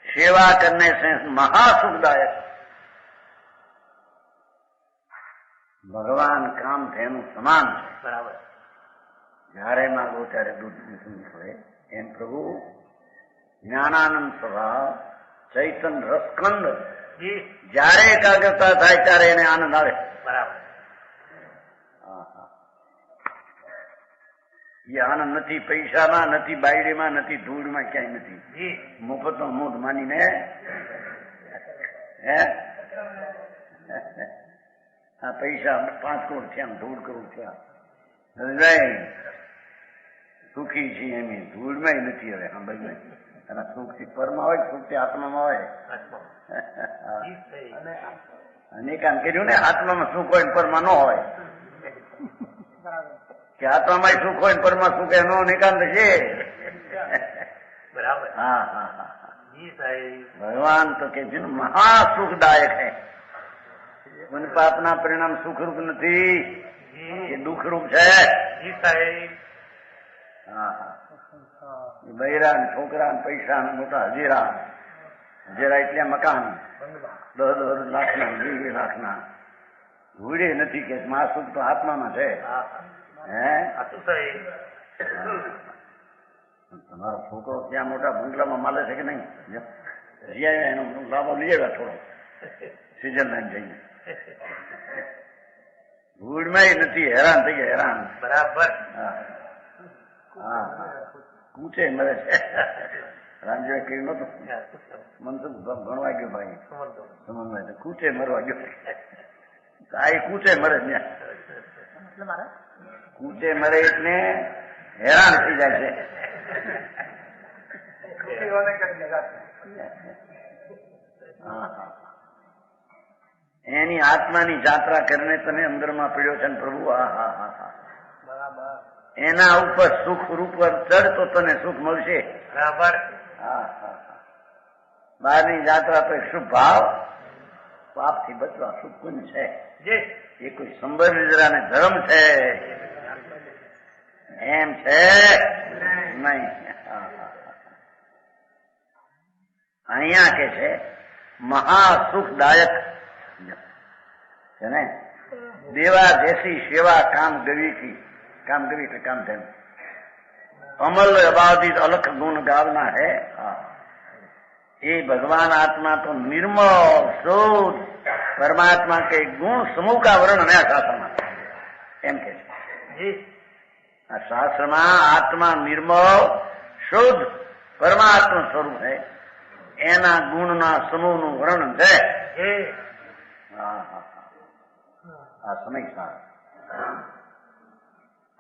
સેવા કરને સે મહાસુખદાયક. ભગવાન કામધેનુ સમાન છે. બરાબર જયારે માગો ત્યારે દૂધ નીકળે એમ પ્રભુ જ્ઞાનાનંદ સ્વભાવ ચૈતન રસકંદ જી જયારે એકાગ્રતા થાય ત્યારે એને આનંદ આવે. બરાબર એ આનંદ નથી પૈસામાં, નથી બાયડીમાં, નથી ધૂળમાં, ક્યાંય નથી. જી મફતનો મોઢ માનીને હે આ પૈસા 5 કરોડ થયા, 1.5 કરોડ થયા, સુખી છીએ એમ ધૂળમાં નથી. હવે હા ભાઈ એના સુખથી પરમાં હોય, સુખથી આત્મામાં હોય. અનેકાન કર્યું ને આત્મામાં સુખ હોય પરમાં ન હોય. કે આત્મામાં સુખ હોય ને પરમાં સુખ એનો નિકાંત છે. બરાબર. હા હા હા હા. જી સાહેબ. ભગવાન તો કે છે મહાસુખદાયક है. પુण्ય પાપના પરિણામ સુખરૂપ નથી, જી એ દુઃખરૂપ છે. જી સાહેબ. હા હા. બૈરા ને છોકરા ને પૈસા ને મોટા હજીરા એટલે મકાન 10 લાખના 20 લાખના ભૂડે નથી કે મહાસુખ તો આત્મામાં છે. હા હે સાચું સાહેબ. તમારો છોકરો ત્યાં મોટા બંગલામાં માલે છે કે નહીં? જ્યાં એનો લાભો લઈ આવ્યા થોડો સ્વિટરલેન્ડ જઈને. ભૂડમાં નથી, હેરાન થઈ ગયા હેરાન. બરાબર. હા હા કૂચે મરે છે. રામજીએ કહ્યું નતું મનસુખ ભણવા ગયો ભાઈ સમન્વય કૂચે મરવા ગયો. આ કૂચે મરે ત્યાં કૂચે મરે એટલે હેરાન થઈ જાય છે. એની આત્માની જાત્રા કરીને તને અંદરમાં પીડ્યો છે ને પ્રભુ. હા હા હા હા. એના ઉપર સુખ રૂપ ચડ તો તને સુખ મળશે. બરાબર. હા હા હા. બહારની જાત્રા તો એક શુભ ભાવ, પાપથી બચવા શુભ પુણ્ય છે. જી એ કોઈ સંબંધ ને ધર્મ છે એમ છે નહીં. અહીંયા કે છે મહાસુખદાયક છે ને. देवा जैसी सेवा काम गवी की, काम गवी का काम धन अमल अबाधित अलख गुण गावना है. ये भगवान आत्मा तो निर्मल शुद्ध परमात्मा के गुण समूह का वर्णन है शास्त्र में. एम के शास्त्र में आत्मा निर्मल शुद्ध परमात्मा स्वरूप है. एना गुण ना समूह નું વર્ણન છે. હા હા આ સમય સાર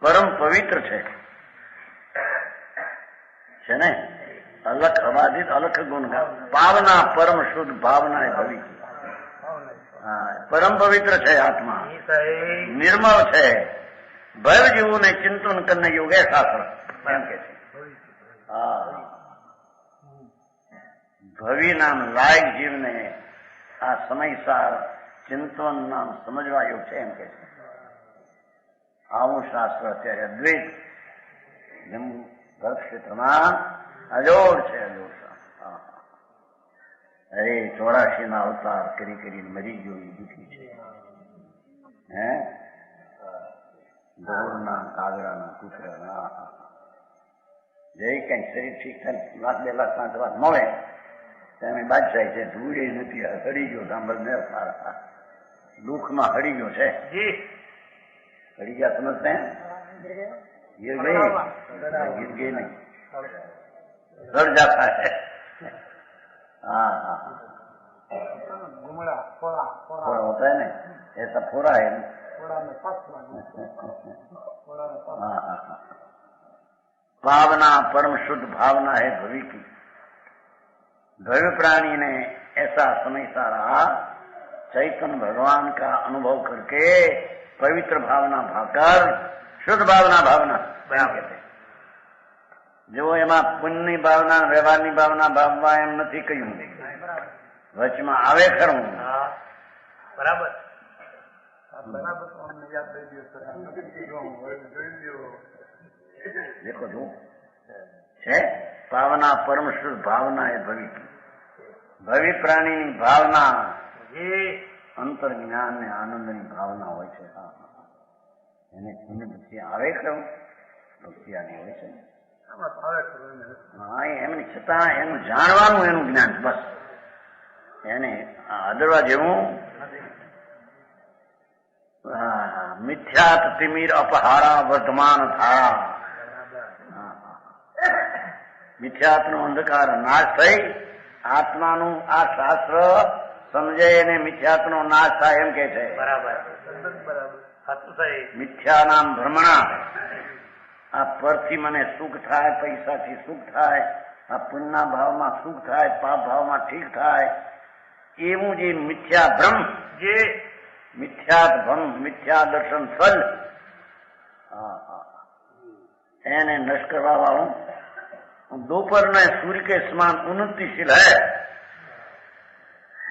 પરમ પવિત્ર છે ને. અલખ અબાધિત અલખ ગુણ ભાવના પરમ શુદ્ધ ભાવના એ ભવી. હા પરમ પવિત્ર છે આત્મા, નિર્મળ છે. ભવ જીવું ને ચિંતન કરીને યોગે શાસ્ત્ર એમ કે છે. હા ભવી નામ લાયક જીવને આ સમયસાર ચિંતન નામ સમજવા યોગ છે એમ કે છે. આવું શાસ્ત્ર અત્યારે અદ્વૈત જમ્મુ ગર્ભ ક્ષેત્રમાં અજોડ છે. અજોડ અરે 84 ના અવતાર કરી કરીને મરી ગયો એ દુઃખી છે. હે ઢોરના કાગડાના કૂતરાના જે કઈ શરીર ઠીક થાય 1 લાખ 2 લાખ 5 લાખ મળે તમે બાદશાહ છે. ધૂળે નથી, હળી ગયો. સાંભળને સારા દુઃખમાં હળી ગયો છે. હળી ગયા સમજते हैं? गिर गए नहीं, सड़ जाता है. हाँ हाँ फोड़ा होता है ना, ऐसा फोड़ा है. हाँ हाँ भावना परम शुद्ध भावना है भवी की. भव्य प्राणी ने ऐसा समय सारा चैतन्य भगवान का अनुभव करके पवित्र भावना भाकर शुद्ध भावना कहते. जो એમાં પુણ્યની ભાવના વ્યવહારની ભાવના ભાવવા એમ નથી કહ્યું. વચમાં આવે ખરું. બરાબર. દેખો જો છે ભાવના પરમ શુદ્ધ ભાવના એ ભવી. ભવી પ્રાણીની ભાવના અંતર જ્ઞાન ને આનંદની ભાવના હોય છે. એને પુણ્ય ભક્તિ આવે ખરું, ભક્તિ આની હોય છે. હા એમની છતાં એનું જાણવાનું એનું જ્ઞાન બસ. એને આદરવા જેવું મિથ્યાત તિમિર અપહારા વર્ધમાન ધારા. મિથ્યાત્નો અંધકાર નાશ થઈ આત્માનું આ શાસ્ત્ર સમજે અને મિથ્યાત્નો નાશ થાય એમ કે છે. બરાબર. મિથ્યા નામ ભ્રમણા. આ પરથી મને સુખ થાય, પૈસાથી સુખ થાય, આ પુણ્યના ભાવમાં સુખ થાય, પાપ ભાવમાં ઠીક થાય, એવું જે મિથ્યા ભ્રમ, જે મિથ્યા ભ્રમ, મિથ્યા દર્શન ફલ. હા હા એને નષ્ટ કરવા વાળું दोपहर में सूर्य के समान उन्नतिशील है।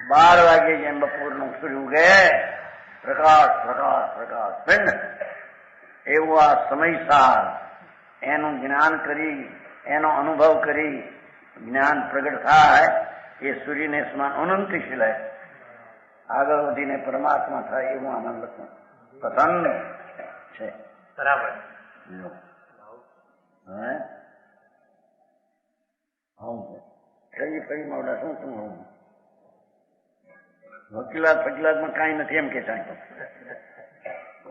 12 वागे જેમ બપોરનું સૂર્ય ઉગે પ્રકાશ પ્રકાશ પ્રકાશ પિંડ એવું આ સમયસાર એનું જ્ઞાન કરી એનો અનુભવ કરી જ્ઞાન પ્રગટ થાય એ સૂર્યને સમાન અનંતશીલ હે। આગળ વધીને પરમાત્મા થાય એવું આનંદ પસંદ છે। બરાબર હે કઈ કઈ માવડા શું શું હોવું વકીલાત ફકીલાતમાં કાંઈ નથી એમ કે ચાહતો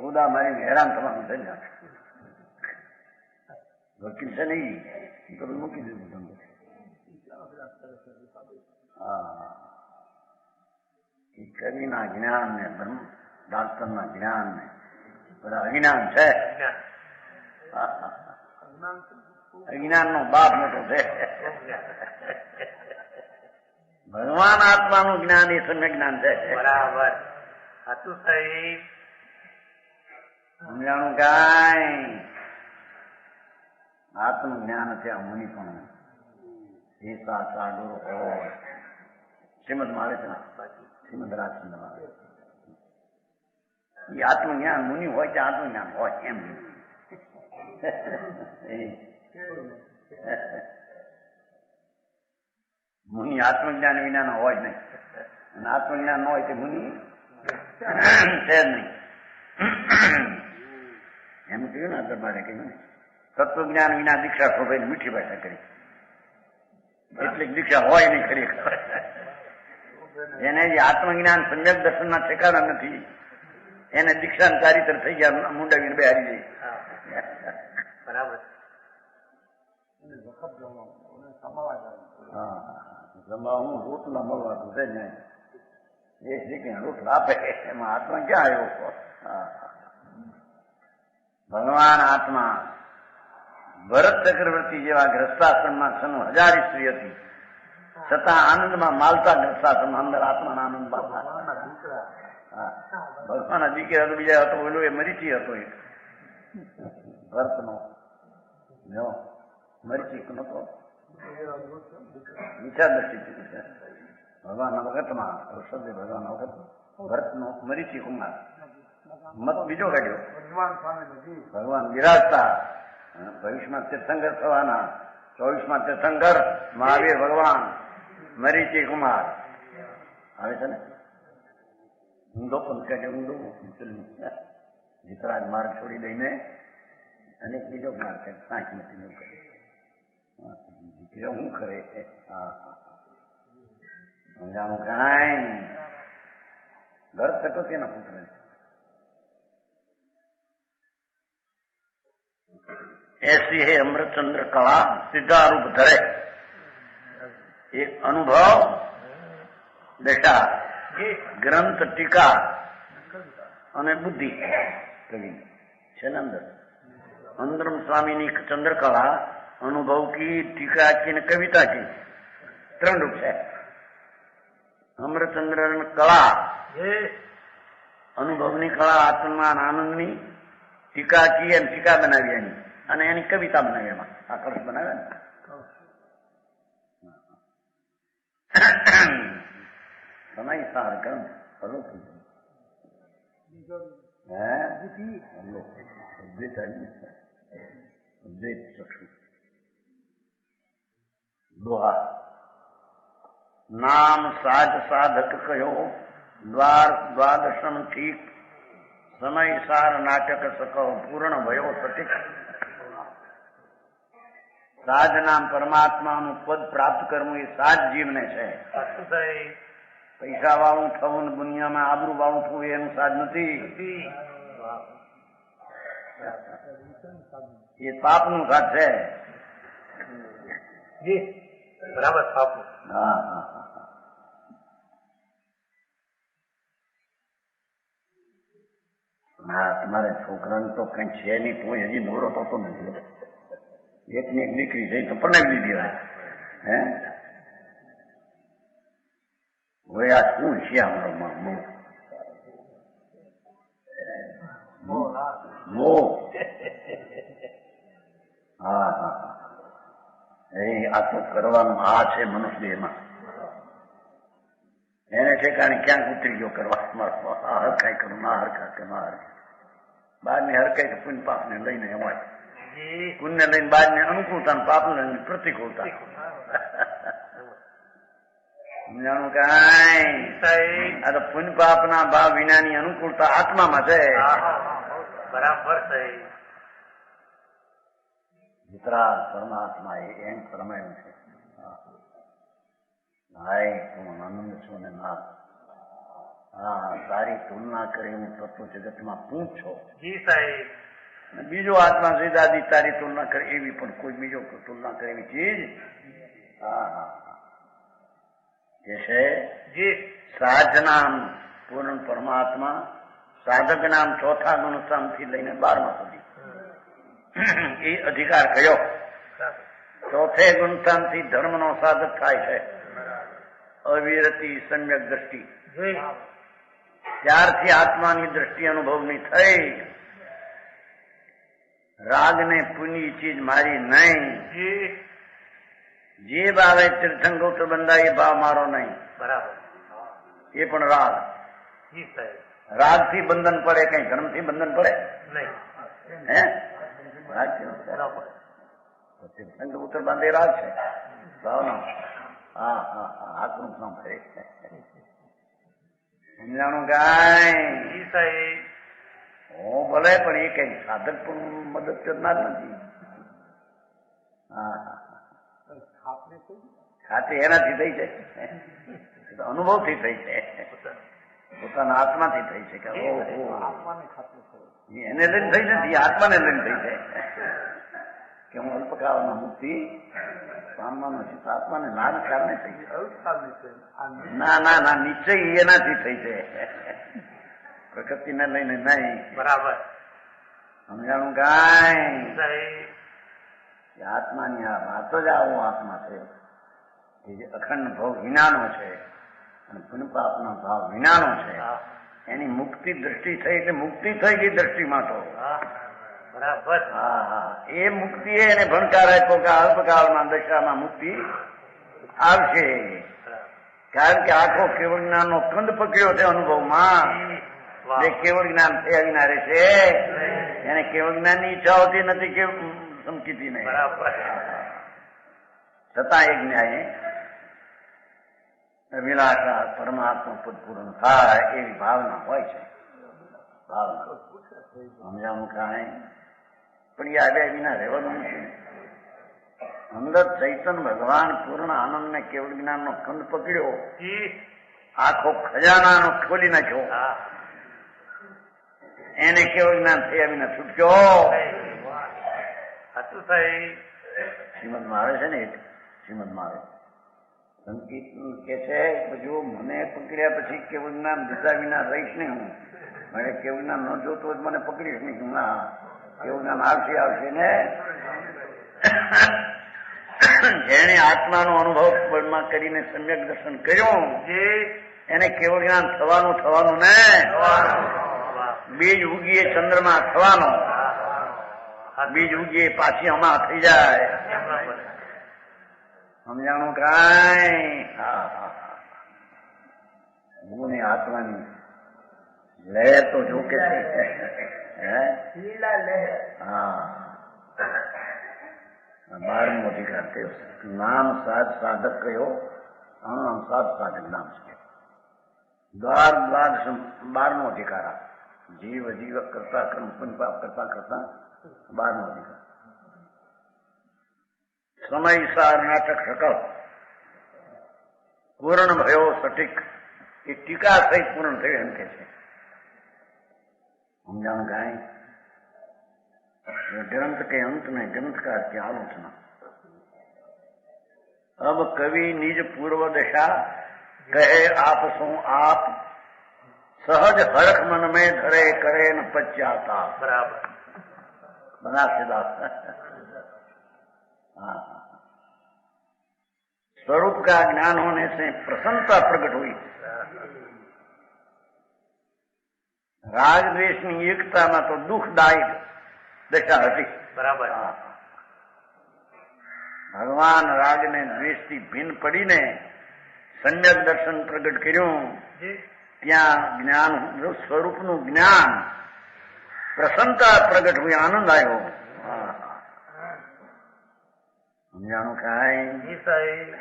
ઉદા મારી હેરાન થવાનું છે ને વકીલ છે નહીં તો મૂકી દીધું તમને। હા એ કવિના જ્ઞાન ને બ્રહ્મ ડાક્ટરના જ્ઞાન ને બધા અજ્ઞાન છે। અજ્ઞાન નો બાપ મોટો છે। ભગવાન આત્માનું જ્ઞાન એ સમ્યક જ્ઞાન છે। બરાબર સાચું સાહેબ સમજાણું કાંઈ આત્મ જ્ઞાન છે આ મુનિ પણ એ સાડુર હોય શ્રીમદ મારે છે શ્રીમદ રાજચંદ્ર એ આત્મજ્ઞાન મુનિ હોય કે આત્મજ્ઞાન હોય એમ મુનિ આત્મજ્ઞાન વિના હોય નહીં અને આત્મજ્ઞાન ન હોય તે મુનિ છે જ નહીં। એમ કહ્યું ને દરબારે કહ્યું ને તત્વજ્ઞાન વિના દીક્ષા શોભાઈ મીઠી ભાષા કરી એટલી દીક્ષા હોય નહીં ખરી એને જે આત્મજ્ઞાન સમ્યક દર્શનના ઠેકાણા નથી એને દીક્ષા ચારિત્ર થઈ ગયા મુંડાવીને બે હારી જઈ। બરાબર જમાવાનું રોટલા મળવાનું છે ને એ શ્રી કે રોટલા આપે એમાં આત્મા ક્યાં આવ્યો? ભગવાન આત્મા ભરત ચક્રવર્તી જેવા ગ્રસ્તાશ્રમમાં 1000 સ્ત્રી હતી છતાં આનંદમાં માલતા ગ્રસ્તાશ્રમ અંદર આત્માના આનંદ પામતા। ભગવાનના દીકરા હતો બીજા હતો ઓલો એ મરીચી હતો એ ભરતનો મરીચી નતો વિચાર દ્રષ્ટિ ભગવાનના વખતમાં ઋષભદેવ ભગવાનના વખત ભરતનો મરીચી કુમાર મત બીજો કાઢ્યો ભગવાન બિરાજતા ભવિષ્યમાં તીર્થંકર થવાના 24માં તીર્થંકર મહાવીર ભગવાન મરીચી કુમાર આવે છે ને ઊંડો પણ કાઢ્યો ઊંડો જીતરાજ માર્ગ છોડી દઈને અને બીજો માર્ગ સાંચ નથી કરે હું કરે સમજાણું કાંઈ ઘર થતો તેના પુત્ર ऐसी है अमृतचंद्र कला सीधा रूप धरे एक अनुभव दशा ग्रंथ टीका અને બુદ્ધિ કવિ છે ને અંદરમ સ્વામીની ચંદ્રકલા અનુભવ કી ટીકા કી ને કવિતા કી 3 રૂપ છે। અમૃતચંદ્ર કલા અનુભવની કળા આત્મા આનંદની ટીકા કી અને ટીકા બનાવી એની અને એની કવિતા બનાવી એમાં આકર્ષ બનાવે ને સમય સાર કર અલૌકિક દોહા નામ સાજ સાધક કયો દ્વાદશમ ઠીક સમય સાર નાટક સકો પૂર્ણ ભયો સટીક। સાજ નામ પરમાત્માનું પદ પ્રાપ્ત કરવું એ સાજ જીવને છે। પૈસા વાળું થવું ને દુનિયામાં આબરૂ વાળું થવું એનું સાજ નથી એ પાપનું સાજ છે। બરાબર પાપ હા તમારે છોકરાને તો કઈ છે નહીં તું હજી નવરો થતો નથી એકની એક દીકરી થઈ તો પરણાવી દીધી હોય હે હવે આ શું છે અમારો હા હા એ આ તો કરવાનું આ છે મનુષ્ય દેહમાં. એને ઠેકાણે ક્યાંક ઉતરી ગયો કરવા આ હરખાઈ કરું ના હરખા કે ના હરખા. બહારની હરખાઈ પુણ્ય પાપને લઈને એમાં પુણ્ય લઈને બહારની અનુકૂળતા ને પાપને લઈને પ્રતિકૂળતા. સમજાણું કાંઈ આ તો પુણ્ય પાપના ભાવ વિનાની અનુકૂળતા આત્મામાં છે. બરાબર છે. વિતરાગ પરમાત્મા એમ ફરમાયું છે. હાય તું આનંદ છો ને ના હા તારી તુલના કરીને તત્વ જગતમાં તું છો. જી સાહેબ. બીજો આત્મા સીધાદી તારી તુલના કરે એવી પણ કોઈ બીજો તુલના કરે એવી ચીજ હા હા જે છે જી સાધ નામ પૂર્ણ પરમાત્મા સાધક નામ ચોથા ગુણસ્થાનથી લઈને 12મા સુધી એ અધિકાર કયો. ચોથે ગુણસ્થાનથી ધર્મનો સાધક થાય છે. અવિરતી સમ્યક દ્રષ્ટિ ત્યારથી આત્માની દ્રષ્ટિ અનુભવની થઈ. રાગને પુની ચીજ મારી નહીં. જે ભાવે તીર્થંગોત્ર બંધાય એ ભાવ મારો નહીં. બરાબર. એ પણ રાગ. જી સાહેબ. રાગથી બંધન પડે કઈ ધર્મથી બંધન પડે નહીં. હે રાગ તીર્થંગોત્ર બાંધે રાગ છે ભાવના. હા હા હા આકૃત ન પડે. સમજાણું કાંઈ હું ભલે પણ એ કઈ સાધક પણ મદદ કરનાર નથી. હા હા ખાતે એનાથી થઈ છે અનુભવથી થઈ છે પોતાના આત્માથી થઈ છે કે એને લઈને થઈ નથી આત્માને લઈને થઈ છે કે હું અલ્પકાળમાં મુક્તિ પામવાનો છું. આત્માને નાદ કારણે થઈ છે. ના ના ના નિશ્ચય એનાથી થઈ છે પ્રકૃતિને લઈને નહીં. બરાબર. સમજાણું કાંઈ આત્માની આ વાત જ આવો આત્મા છે કે જે અખંડ ભાવ વિનાનો છે અને પુનપાપનો ભાવ વિનાનો છે. એની મુક્તિ દ્રષ્ટિ થઈ એટલે મુક્તિ થઈ ગઈ દ્રષ્ટિમાં તો. બરાબર. હા હા એ મુક્તિ એને ભણકાર આપ્યો કે અલ્પકાળમાં દશામાં મુક્તિ આવશે. કારણ કે આખો કેવળ જ્ઞાનનો કંદ પકડ્યો છે અનુભવમાં. જે કેવળ જ્ઞાન થયા વિના રહેશે એને કેવળ જ્ઞાનની ઈચ્છા હોતી નથી કે સમકીતી નહીં. છતાં એક ન્યાય વિલાસા પરમાત્મા પદ પૂર્ણ થાય એવી ભાવના હોય છે. ભાવના સમજાવું કાંઈ પણ એ આવ્યા વિના રહેવાનું નથી. અંદર ચૈતન ભગવાન પૂર્ણ આનંદ ને કેવળ જ્ઞાનનો કંદ પકડ્યો આખો ખજાનાનો ખોલી નાખ્યો એને કેવળ જ્ઞાન થયા વિના છૂટક્યો. શ્રીમદમાં આવે છે ને શ્રીમદમાં આવે સંકેત કે છે જો મને પકડ્યા પછી કેવળ જ્ઞાન દીધા વિના રહીશ નહીં. હું મને કેવળ જ્ઞાન ન જોતું જ મને પકડીશ નહીં. ના કેવળ જ્ઞાન આવશે ને જેને આત્માનો અનુભવ કરીને સમ્યક દર્શન કર્યું એને કેવળ જ્ઞાન થવાનું ને બીજ ઉગીએ ચંદ્રમાં થવાનો. બીજ ઉગીએ પાછી હમા થઈ જાય. સમજાણું કાંઈ. હા હા હું આત્માની લહેર તો જોકે હા 12મો અધિકાર થયો. નામ સાધક કયો નામ સાધક નામ છે. દ્વાર 12મો અધિકાર જીવ કરતા કર્મ પુણ્ય પાપ કરતા 12મો અધિકાર. સમય સાર નાટક સકળ પૂર્ણ ભયો સટીક એ ટીકા સહિત પૂર્ણ થયું એમ કે છે. સમજાણ ગાય ग्रंथ के अंत में ग्रंथकार की आलोचना. अब कवि निज पूर्व दशा कहे आप सो आप सहज हरख मन में धरे करे न पश्चाता. बराबर. बनारसीदास. स्वरूप का ज्ञान होने से प्रसन्नता प्रकट हुई. राग द्वेष की एकता में तो दुखदायक दशा હતી. બરાબર. ભગવાન રાગને દ્વેષથી ભિન્ન પડીને સમ્યક દર્શન પ્રગટ કર્યું. જી ત્યાં જ્ઞાન સ્વરૂપનું જ્ઞાન, પ્રસન્નતા પ્રગટ हुई, આનંદ આવ્યો. समझाणु खाए. जी साईं.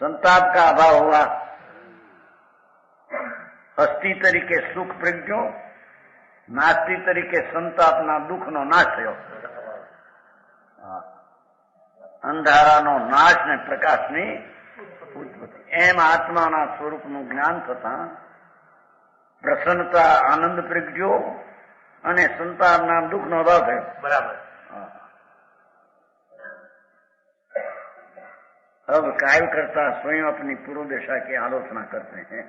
संताप का अभाव हुआ, अस्थि तरीके सुख प्रज्ञो, नास्ति तरीके संतापना दुઃખનો નાશ થયો. અંધારાનો નાશ ને પ્રકાશની ઉત્પત્તિ. એમ આત્માના સ્વરૂપનું જ્ઞાન થતા પ્રસન્નતા, આનંદ પ્રગટ્યો અને સંતાપના દુઃખનો અભાવ થયો. बराबर. अब कायल करता स्वयं अपनी पूर्व दिशा की आलोचना करते हैं.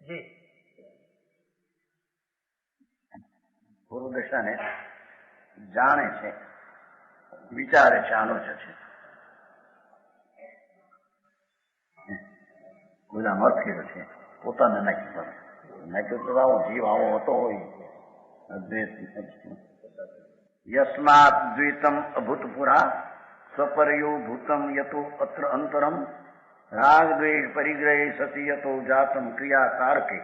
जी પૂર્વ દિશાને જાણે છે, વિચારે છે, આલોચે છે. બધા મત કર્યો છે, પોતાને નાખ્યું. નાખ્યું તો આવો જીવ આવો હતો હોય. યસ્માત દ્વિતમ અભૂતપુરા સ્વપર્યો ભૂતમ યતો અત્ર અંતરમ રાગ દ્વેષ પરિગ્રહે સતી યતો જાતમ ક્રિયા તારકે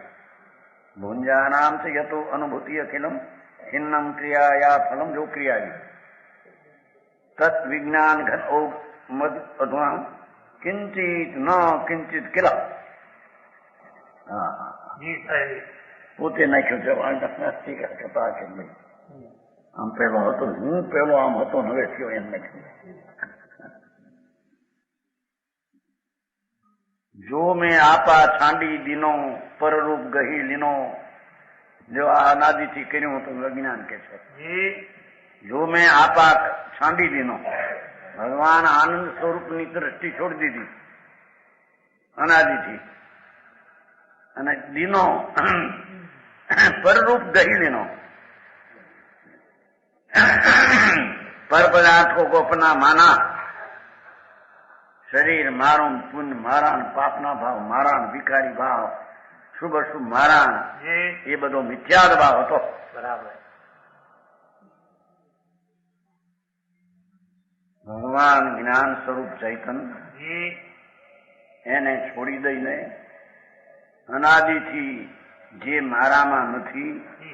ભુંજાનામ ચ યતો અનુભૂતિ અખિલમ ખિન્નમ ક્રિયાયા ફલમ. જો ક્રિયા તत् વિજ્ઞાન ઘન મદ અધુના કિંચિત ન કિંચિત કિલ. जी साईं. પોતે નાખ્યો છે કથા કે ભાઈ આમ પેલો હતો, હું પેલો આમ હતો, હવે થયો એમ નાખ્યું. જો મેં આપા છાંડી દીનો પરરૂપ ગહી લીનો. જો આ અનાદિથી કર્યું હતું અજ્ઞાન કે છે. जी જો મેં આપા છાંડી દીનો, ભગવાન આનંદ સ્વરૂપની દ્રષ્ટિ છોડી દીધી અનાદિથી, અને દીનો પરરૂપ ગહી લીનો. पर पदार्थों को अपना माना. शरीर मारो, पुण्य मारा, पापना भाव मारा, विकारी भाव, शुभ शुभ मारा, जी ये બધો મિથ્યાદ ભાવ હતો. बराबर. ભગવાન જ્ઞાન સ્વરૂપ ચૈતન जी એને છોડી દઈને અનાદિથી જે મારામાં નથી जी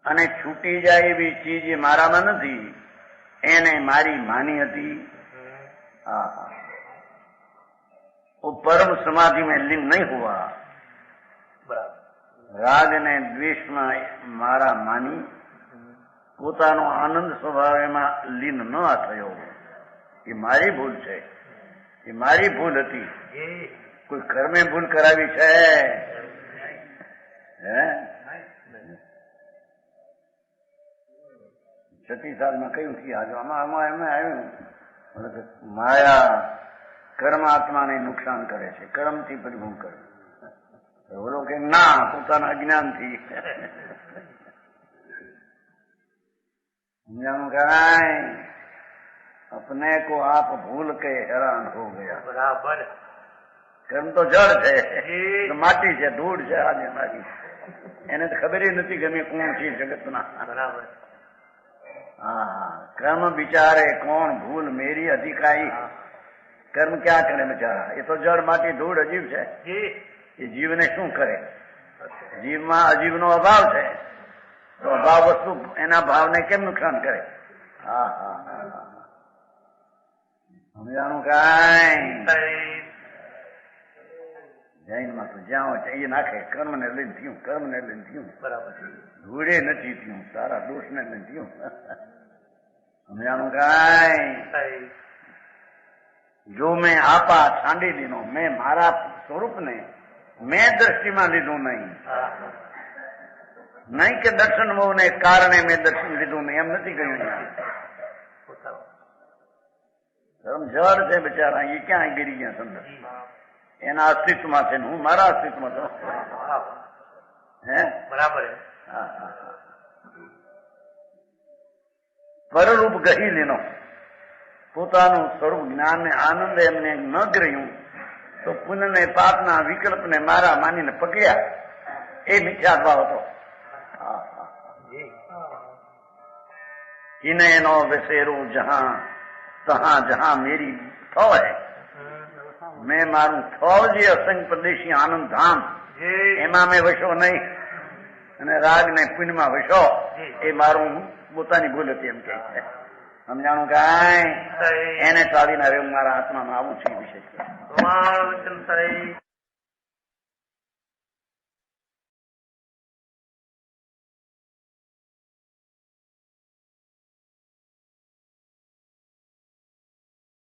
અને છૂટી જાય એવી ચીજ એ મારામાં નથી, એને મારી માની હતી. वो परम समाधि में लीन नहीं हुआ. बराबर. राग ने द्वेष में मारा मानी પોતાનો આનંદ સ્વભાવ એમાં લીન ન થયો. એ મારી ભૂલ છે, એ મારી ભૂલ હતી. जी કોઈ કર્મે ભૂલ કરાવી છે? હે 36 સાલમાં કયું થી આજે આમાં એમ આવ્યું, માયા કર્મ આત્માને નુકસાન કરે છે, કર્મથી પરિભૂમ કરે. બોલો કે ના, પોતાના અજ્ઞાનથી. अपने को आप भूल के हैरान हो गया. बराबर. કર્મ તો જળ છે, जी માટી છે, ધૂળ છે. આજે મારી એને તો ખબર નથી ગમે કોણ છે જગતના. बराबर. હા, કર્મ બિચારે કોણ ભૂલ મેરી અધિકારી. કર્મ ક્યાં કરે બિચારા? એ તો જળ માટી ધૂળ અજીવ છે. जी એ જીવને શું કરે? જીવમાં અજીવનો અભાવ છે, તો અભાવ વસ્તુ એના ભાવને કેમ નુકસાન કરે? હા હા હા, સમજાણું કાંઈ? साईं. જૈનમાં તો જ્યાં હોય એ નાખે. કર્મને લઈને થયું, કર્મને લઈને થયું. बराबर. ધૂળે નથી થયું, તારા દોષને લઈને થયું. સમજાણું કાંઈ? साईं. જો મેં આપા છાંડી દીધો, મેં મારા સ્વરૂપને મેં દ્રષ્ટિમાં લીધું નહીં. हाँ. નહીં કે દર્શન બહુને કારણે મેં દર્શન લીધું નહીં, એમ નથી કહ્યું. बताओ. ધર્મ જળ છે બિચારા, એ ક્યાં ગીરી ગયા સંદર? जी એના અસ્તિત્વમાં છે ને હું મારા અસ્તિત્વમાં છું. बराबर. હે? बराबर है. હા હા હા. પરરૂપ ગહી લીનો, પોતાનું સ્વરૂપ જ્ઞાનને આનંદ એમને ન ગ્રહ્યું તો પુણ્યને પાપના વિકલ્પને મારા માનીને પકડ્યા. એ મિથ્યાભાવ હતો. હા હા. जी किने नो विसेरो जहां तहां जहां मेरी थो है मैं मारू थो जी असंग प्रदेशी आनंद धाम જી એમાં મેં વશો નહીં અને રાગ ને પુણ્યમાં વશો એ મારું પોતાની ભૂલ હતી એમ કે છે સમજાણું કાંઈ સહી એને ચાલીને હવે હું મારા આત્મામાં આવું છું એ વિશે તમારું વચન સહી